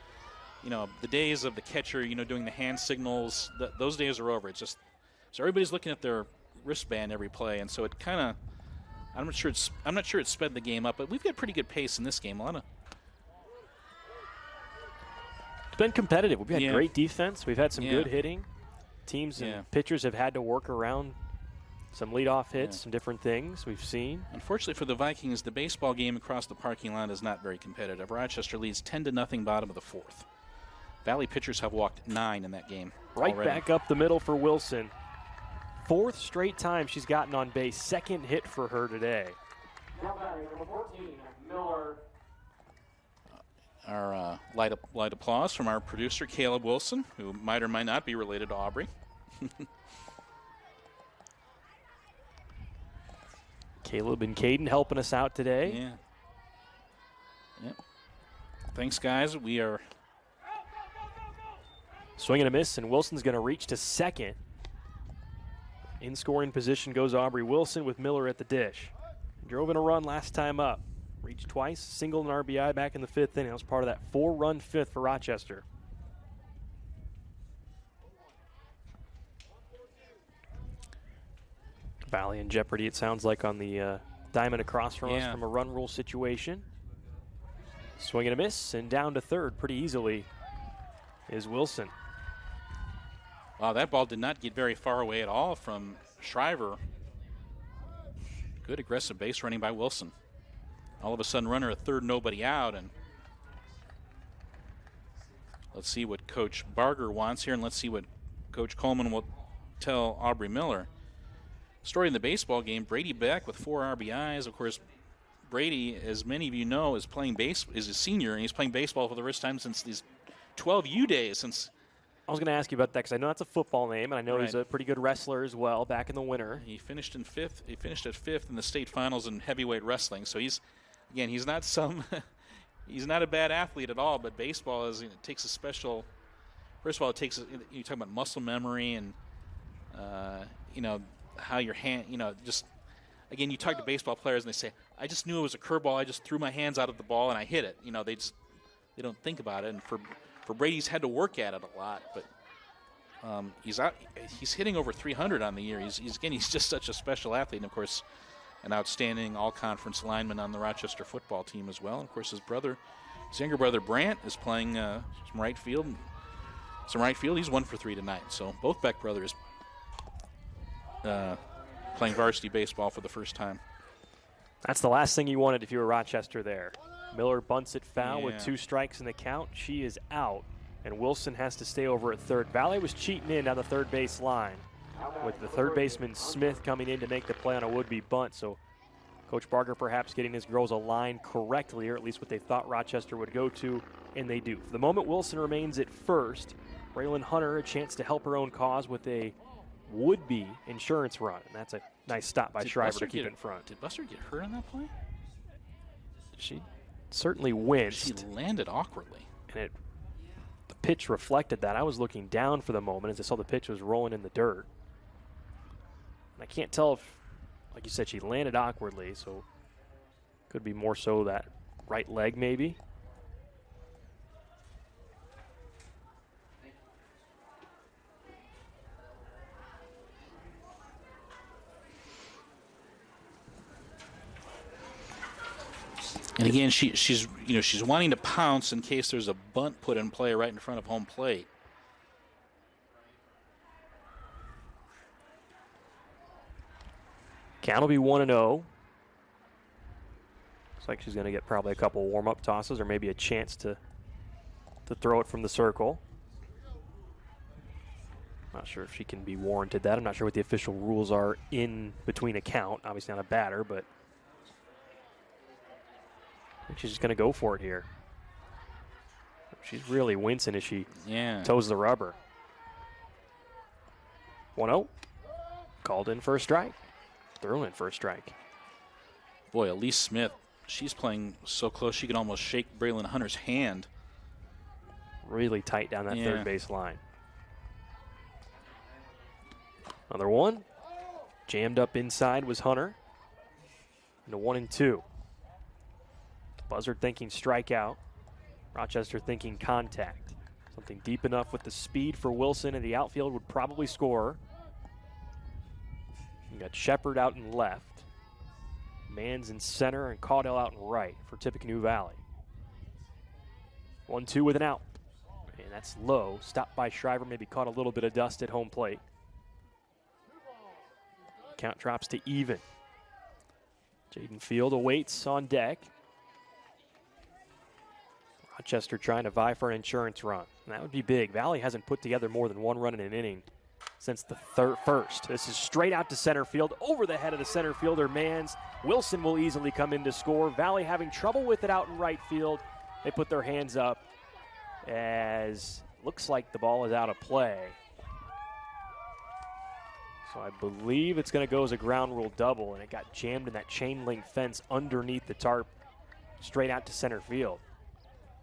the days of the catcher, doing the hand signals. Those days are over. It's just so everybody's looking at their wristband every play, and so it kind of, I'm not sure it sped the game up, but we've got pretty good pace in this game. It's been competitive. We've had great defense. We've had some good hitting. Teams and pitchers have had to work around some leadoff hits, some different things we've seen. Unfortunately for the Vikings, the baseball game across the parking lot is not very competitive. Rochester leads 10-0 bottom of the 4th. Valley pitchers have walked 9 in that game. Right back up the middle for Wilson. 4th straight time she's gotten on base. 2nd hit for her today. Now batting number 14, Miller. Our light applause from our producer, Caleb Wilson, who might or might not be related to Aubrey. Caleb and Caden helping us out today. Yeah. Thanks, guys. We are swing and a miss, and Wilson's going to reach to 2nd. In scoring position goes Aubrey Wilson with Miller at the dish. Drove in a run last time up. Reached twice, single and RBI back in the 5th inning. That was part of that 4-run 5th for Rochester. Valley in jeopardy, it sounds like, on the diamond across from us from a run rule situation. Swing and a miss, and down to 3rd pretty easily is Wilson. Wow, that ball did not get very far away at all from Shriver. Good aggressive base running by Wilson. All of a sudden, runner at third, nobody out, and let's see what Coach Barger wants here, and let's see what Coach Coleman will tell Aubrey Miller. Story in the baseball game, Brady Beck with 4 RBIs. Of course, Brady, as many of you know, is a senior, and he's playing baseball for the first time since these 12U days. I was going to ask you about that because I know that's a football name, and I know Right. he's a pretty good wrestler as well back in the winter. He finished in 5th. He finished at 5th in the state finals in heavyweight wrestling. So he's not he's not a bad athlete at all, but baseball it takes a special. First of all, you talk about muscle memory and how your hand, just again, you talk to baseball players and they say, I just knew it was a curveball. I just threw my hands out of the ball and I hit it. They don't think about it. And for Brady, he's had to work at it a lot, but he's hitting over 300 on the year. He's just such a special athlete, and of course, an outstanding all-conference lineman on the Rochester football team as well. And of course, his younger brother Brant is playing some right field. He's 1 for 3 tonight. So both Beck brothers playing varsity baseball for the first time. That's the last thing you wanted if you were Rochester there. Miller bunts it foul with 2 strikes in the count. She is out, and Wilson has to stay over at third. Valley was cheating in down the third base line with the third baseman Smith coming in to make the play on a would-be bunt. So Coach Barger perhaps getting his girls aligned correctly, or at least what they thought Rochester would go to, and they do. For the moment, Wilson remains at first. Braylon Hunter a chance to help her own cause with a would-be insurance run, and that's a nice stop by Shriver to keep it in front. Did Buster get hurt on that play? She certainly winced. She landed awkwardly. And the pitch reflected that. I was looking down for the moment as I saw the pitch was rolling in the dirt. And I can't tell if, like you said, she landed awkwardly, so could be more so that right leg maybe. And again, she's wanting to pounce in case there's a bunt put in play right in front of home plate. Count will be 1-0. Looks like she's going to get probably a couple warm-up tosses or maybe a chance to throw it from the circle. Not sure if she can be warranted that. I'm not sure what the official rules are in between a count. Obviously not a batter, but I think she's just going to go for it here. She's really wincing as she toes the rubber. 1-0. Called in for a strike. Thrown in for a strike. Boy, Elise Smith, she's playing so close she can almost shake Braylon Hunter's hand. Really tight down that third base line. Another one. Jammed up inside was Hunter. And a 1-2. Buzzard thinking strikeout. Rochester thinking contact. Something deep enough with the speed for Wilson, and the outfield would probably score. You got Shepard out in left. Mans in center and Caudell out in right for Tippecanoe Valley. 1-2 with an out. And that's low. Stopped by Shriver, maybe caught a little bit of dust at home plate. Count drops to even. Jaden Field awaits on deck. Rochester trying to vie for an insurance run. And that would be big. Valley hasn't put together more than 1 run in an inning since the first. This is straight out to center field, over the head of the center fielder, Mans. Wilson will easily come in to score. Valley having trouble with it out in right field. They put their hands up as looks like the ball is out of play. So I believe it's going to go as a ground rule double, and it got jammed in that chain link fence underneath the tarp straight out to center field.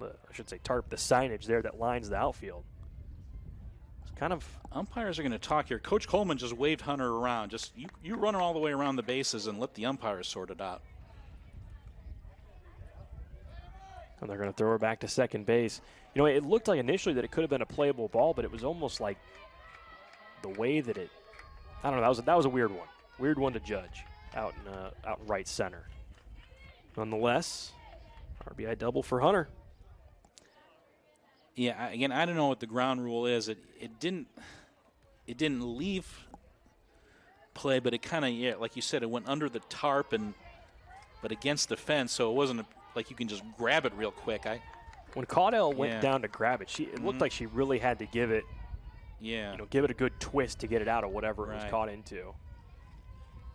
I should say tarp, the signage there that lines the outfield. It's kind of... Umpires are going to talk here. Coach Coleman just waved Hunter around. Just you run her all the way around the bases and let the umpires sort it out. And they're going to throw her back to second base. You know, it looked like initially that it could have been a playable ball, but it was almost like the way that it... I don't know, that was a weird one. Weird one to judge out in right center. Nonetheless, RBI double for Hunter. Yeah, again, I don't know what the ground rule is. It didn't. it didn't leave play, but it kind of, yeah, like you said, it went under the tarp but against the fence, so it wasn't like you can just grab it real quick. When Caudell went down to grab it, it looked like she really had to give it, give it a good twist to get it out of whatever it was caught into.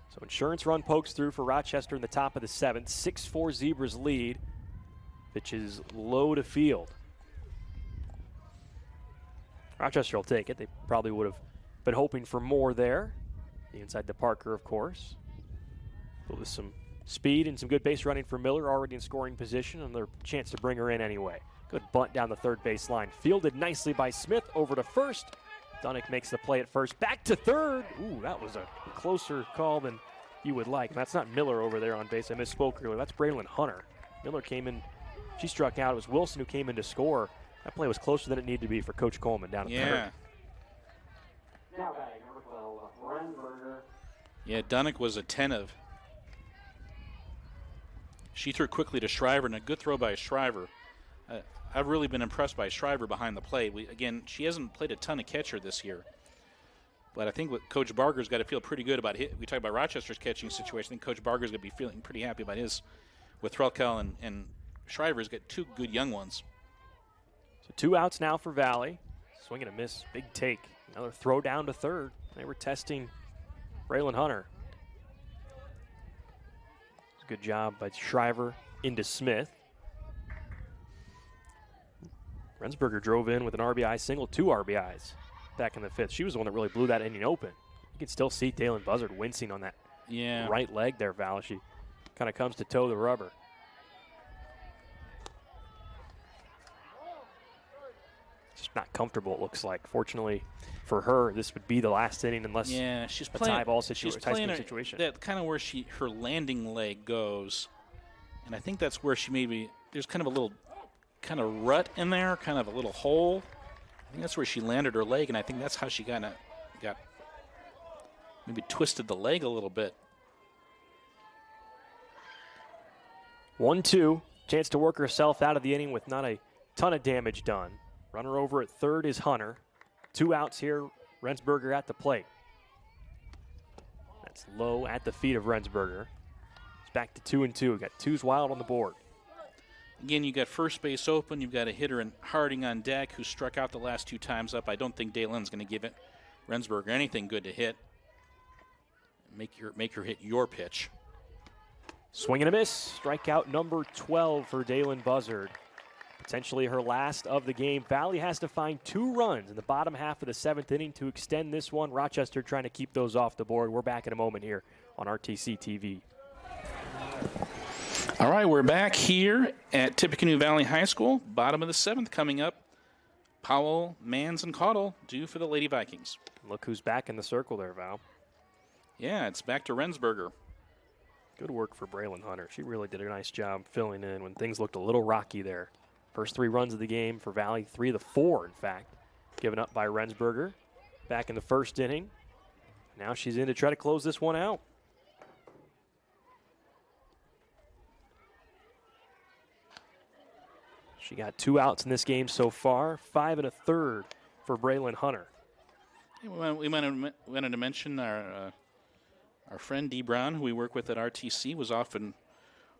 So insurance run pokes through for Rochester in the top of the 7th. 6-4 Zebras lead. Pitch is low to field. Rochester will take it. They probably would have been hoping for more there. Inside the Parker, of course. But with some speed and some good base running for Miller, already in scoring position, and their chance to bring her in anyway. Good bunt down the third base line. Fielded nicely by Smith over to first. Dunnick makes the play at first. Back to third. Ooh, that was a closer call than you would like. That's not Miller over there on base. I misspoke earlier. That's Braylon Hunter. Miller came in. She struck out. It was Wilson who came in to score. That play was closer than it needed to be for Coach Coleman down at third. Now batting number 12, Rensberger. Yeah, Dunnick was attentive. She threw quickly to Shriver, and a good throw by Shriver. I've really been impressed by Shriver behind the plate. Again, she hasn't played a ton of catcher this year. But I think what Coach Barger's got to feel pretty good about we talk about Rochester's catching situation. I think Coach Barger's going to be feeling pretty happy about his with Threlkel and Shriver's got 2 good young ones. So 2 outs now for Valley. Swing and a miss. Big take. Another throw down to third. They were testing Braylon Hunter. Good job by Shriver into Smith. Rensberger drove in with an RBI single, 2 RBIs back in the 5th. She was the one that really blew that inning open. You can still see Dalen Buzzard wincing on that right leg there, Val. She kind of comes to toe the rubber. Just not comfortable, it looks like. Fortunately for her, this would be the last inning unless she's a playing, tie ball she's playing situation. That kind of where her landing leg goes. And I think that's where she there's kind of a little kind of rut in there, kind of a little hole. I think that's where she landed her leg, and I think that's how she got maybe twisted the leg a little bit. 1-2. Chance to work herself out of the inning with not a ton of damage done. Runner over at third is Hunter. 2 outs here. Rensberger at the plate. That's low at the feet of Rensberger. It's back to 2-2. We've got 2s wild on the board. Again, you got first base open. You've got a hitter in Harding on deck who struck out the last 2 times up. I don't think Dalen's going to give Rensberger anything good to hit. Make her hit your pitch. Swing and a miss. Strikeout number 12 for Dalen Buzzard. Potentially her last of the game. Valley has to find 2 runs in the bottom half of the 7th inning to extend this one. Rochester trying to keep those off the board. We're back in a moment here on RTC TV. All right, we're back here at Tippecanoe Valley High School. Bottom of the 7th coming up. Powell, Mans, and Caudle due for the Lady Vikings. Look who's back in the circle there, Val. Yeah, it's back to Rensberger. Good work for Braylon Hunter. She really did a nice job filling in when things looked a little rocky there. First 3 runs of the game for Valley, 3 of the 4, in fact, given up by Rensberger back in the first inning. Now she's in to try to close this one out. She got 2 outs in this game so far, 5 1/3 for Braylon Hunter. We wanted to mention our friend Dee Brown, who we work with at RTC, was off in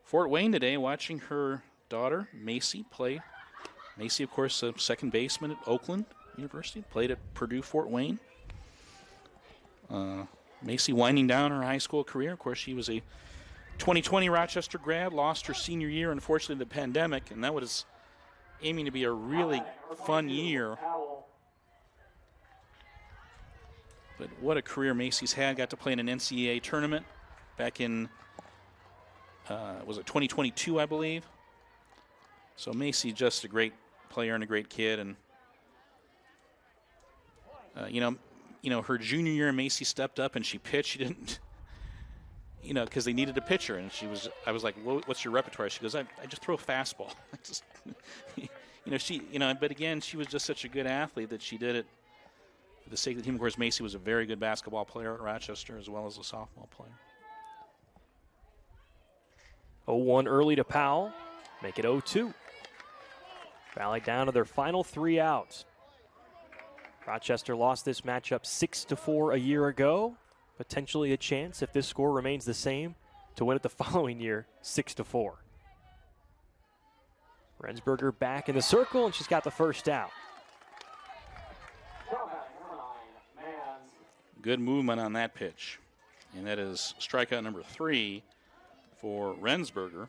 Fort Wayne today watching her daughter, Macy, play. Macy, of course, a second baseman at Oakland University, played at Purdue Fort Wayne. Macy winding down her high school career. Of course, she was a 2020 Rochester grad, lost her senior year, unfortunately, the pandemic, and that was aiming to be a really fun year. But what a career Macy's had. Got to play in an NCAA tournament back in, was it 2022, I believe? So Macy, just a great player and a great kid. And, her junior year, Macy stepped up and she pitched. She didn't, because they needed a pitcher. And I was like, what's your repertoire? She goes, I just throw a fastball. But again, she was just such a good athlete that she did it for the sake of the team. Of course, Macy was a very good basketball player at Rochester as well as a softball player. 0-1 early to Powell. Make it 0-2. Valley down to their final 3 outs. Rochester lost this matchup 6-4 a year ago. Potentially a chance, if this score remains the same, to win it the following year 6-4. Rensberger back in the circle, and she's got the first out. Good movement on that pitch. And that is strikeout number 3 for Rensberger.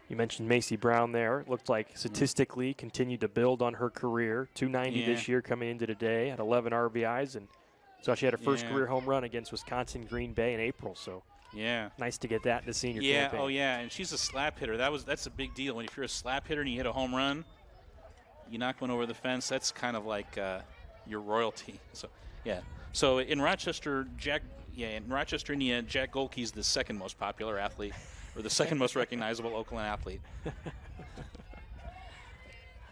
You mentioned Macy Brown there. It looked like statistically continued to build on her career. 290 this year coming into today, had 11 RBIs, and so she had her first career home run against Wisconsin Green Bay in April. So nice to get that in the senior campaign. Oh yeah, and she's a slap hitter. That's a big deal. If you're a slap hitter and you hit a home run, you knock one over the fence. That's kind of like your royalty. So in Rochester, Indiana, Jack Golke's the second most popular athlete, or the second most recognizable Oakland athlete.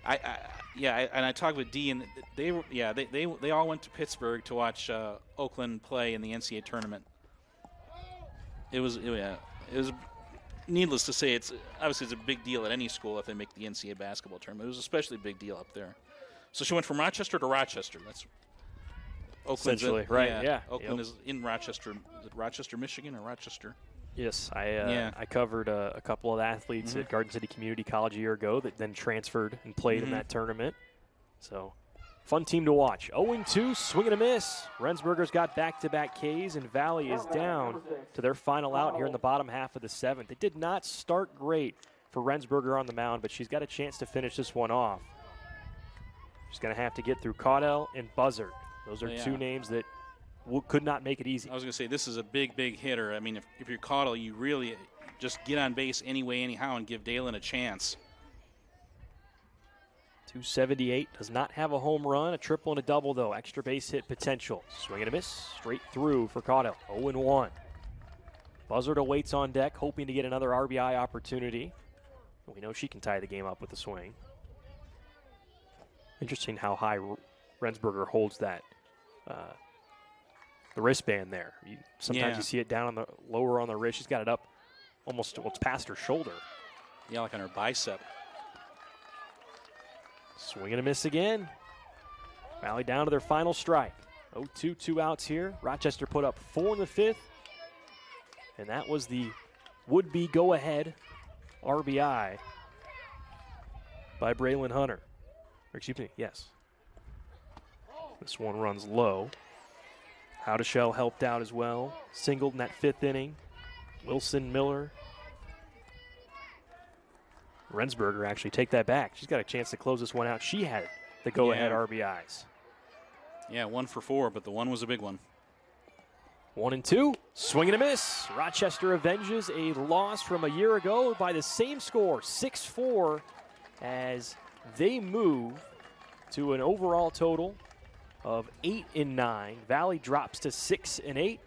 I talked with Dee, and they all went to Pittsburgh to watch Oakland play in the NCAA tournament. It was needless to say, it's a big deal at any school if they make the NCAA basketball tournament. It was especially a big deal up there. So she went from Rochester to Rochester. That's Oakland's essentially right. Yeah, Oakland is in Rochester. Is it Rochester, Michigan, or Rochester? Yes, I covered a couple of athletes at Garden City Community College a year ago that then transferred and played in that tournament. So, fun team to watch. 0-2, swing and a miss. Rensberger's got back-to-back Ks, and Valley is down to their final out here in the bottom half of the 7th. It did not start great for Rensberger on the mound, but she's got a chance to finish this one off. She's going to have to get through Caudell and Buzzard. Those are two names that could not make it easy. I was going to say, this is a big, big hitter. I mean, if you're Caudell, you really just get on base anyway, anyhow, and give Dalen a chance. 278, does not have a home run, a triple and a double, though. Extra base hit potential. Swing and a miss, straight through for Caudell. 0-1. Buzzard awaits on deck, hoping to get another RBI opportunity. We know she can tie the game up with a swing. Interesting how high Rensberger holds that the wristband there. Sometimes you see it down on the lower on the wrist. She's got it up almost, it's past her shoulder. Yeah, like on her bicep. Swing and a miss again. Valley down to their final strike. 0-2, 2 outs here. Rochester put up 4 in the 5th. And that was the would-be go-ahead RBI by Braylon Hunter. Or excuse me, yes. This one runs low. Howdeshell helped out as well. Singled in that 5th inning. Wilson, Miller. Rensberger actually take that back. She's got a chance to close this one out. She had the go-ahead RBIs. Yeah, 1 for 4, but the one was a big one. 1-2, swing and a miss. Rochester avenges a loss from a year ago by the same score, 6-4, as they move to an overall total of 8-9. Valley drops to 6-8.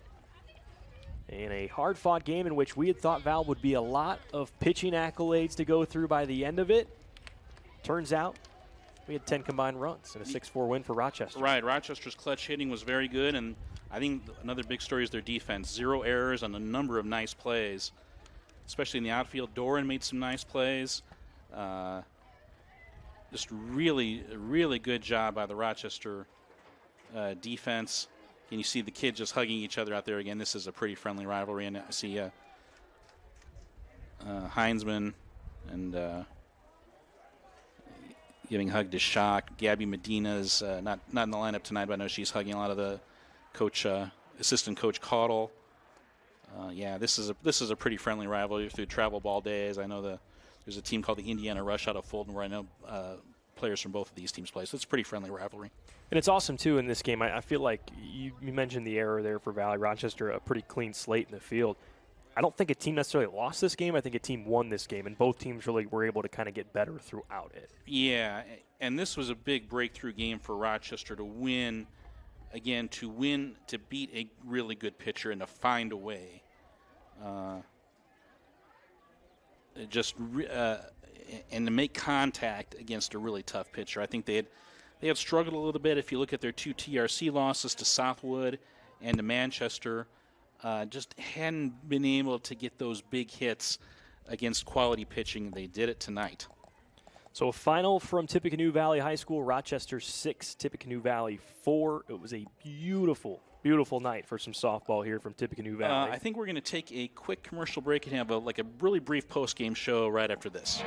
In a hard-fought game in which we had thought Val would be a lot of pitching accolades to go through by the end of it. Turns out we had 10 combined runs and a 6-4 win for Rochester. Right, Rochester's clutch hitting was very good, and I think another big story is their defense. 0 errors on a number of nice plays, especially in the outfield. Doran made some nice plays. Just really, really good job by the Rochester defense. And you see the kids just hugging each other out there again. This is a pretty friendly rivalry, and I see Heinzman and giving a hug to Schock. Gabby Medina's not in the lineup tonight, but I know she's hugging a lot of the coach, assistant coach Caudell. This is a pretty friendly rivalry through travel ball days. I know there's a team called the Indiana Rush out of Fulton where I know players from both of these teams play. So it's a pretty friendly rivalry. And it's awesome, too, in this game. I feel like you mentioned the error there for Valley. Rochester, a pretty clean slate in the field. I don't think a team necessarily lost this game. I think a team won this game, and both teams really were able to kind of get better throughout it. Yeah, and this was a big breakthrough game for Rochester to win, to beat a really good pitcher and to find a way. And to make contact against a really tough pitcher. I think they had struggled a little bit. If you look at their 2 TRC losses to Southwood and to Manchester, just hadn't been able to get those big hits against quality pitching. They did it tonight. So a final from Tippecanoe Valley High School, Rochester 6, Tippecanoe Valley 4. It was a beautiful, beautiful night for some softball here from Tippecanoe Valley. I think we're going to take a quick commercial break and have a really brief post-game show right after this.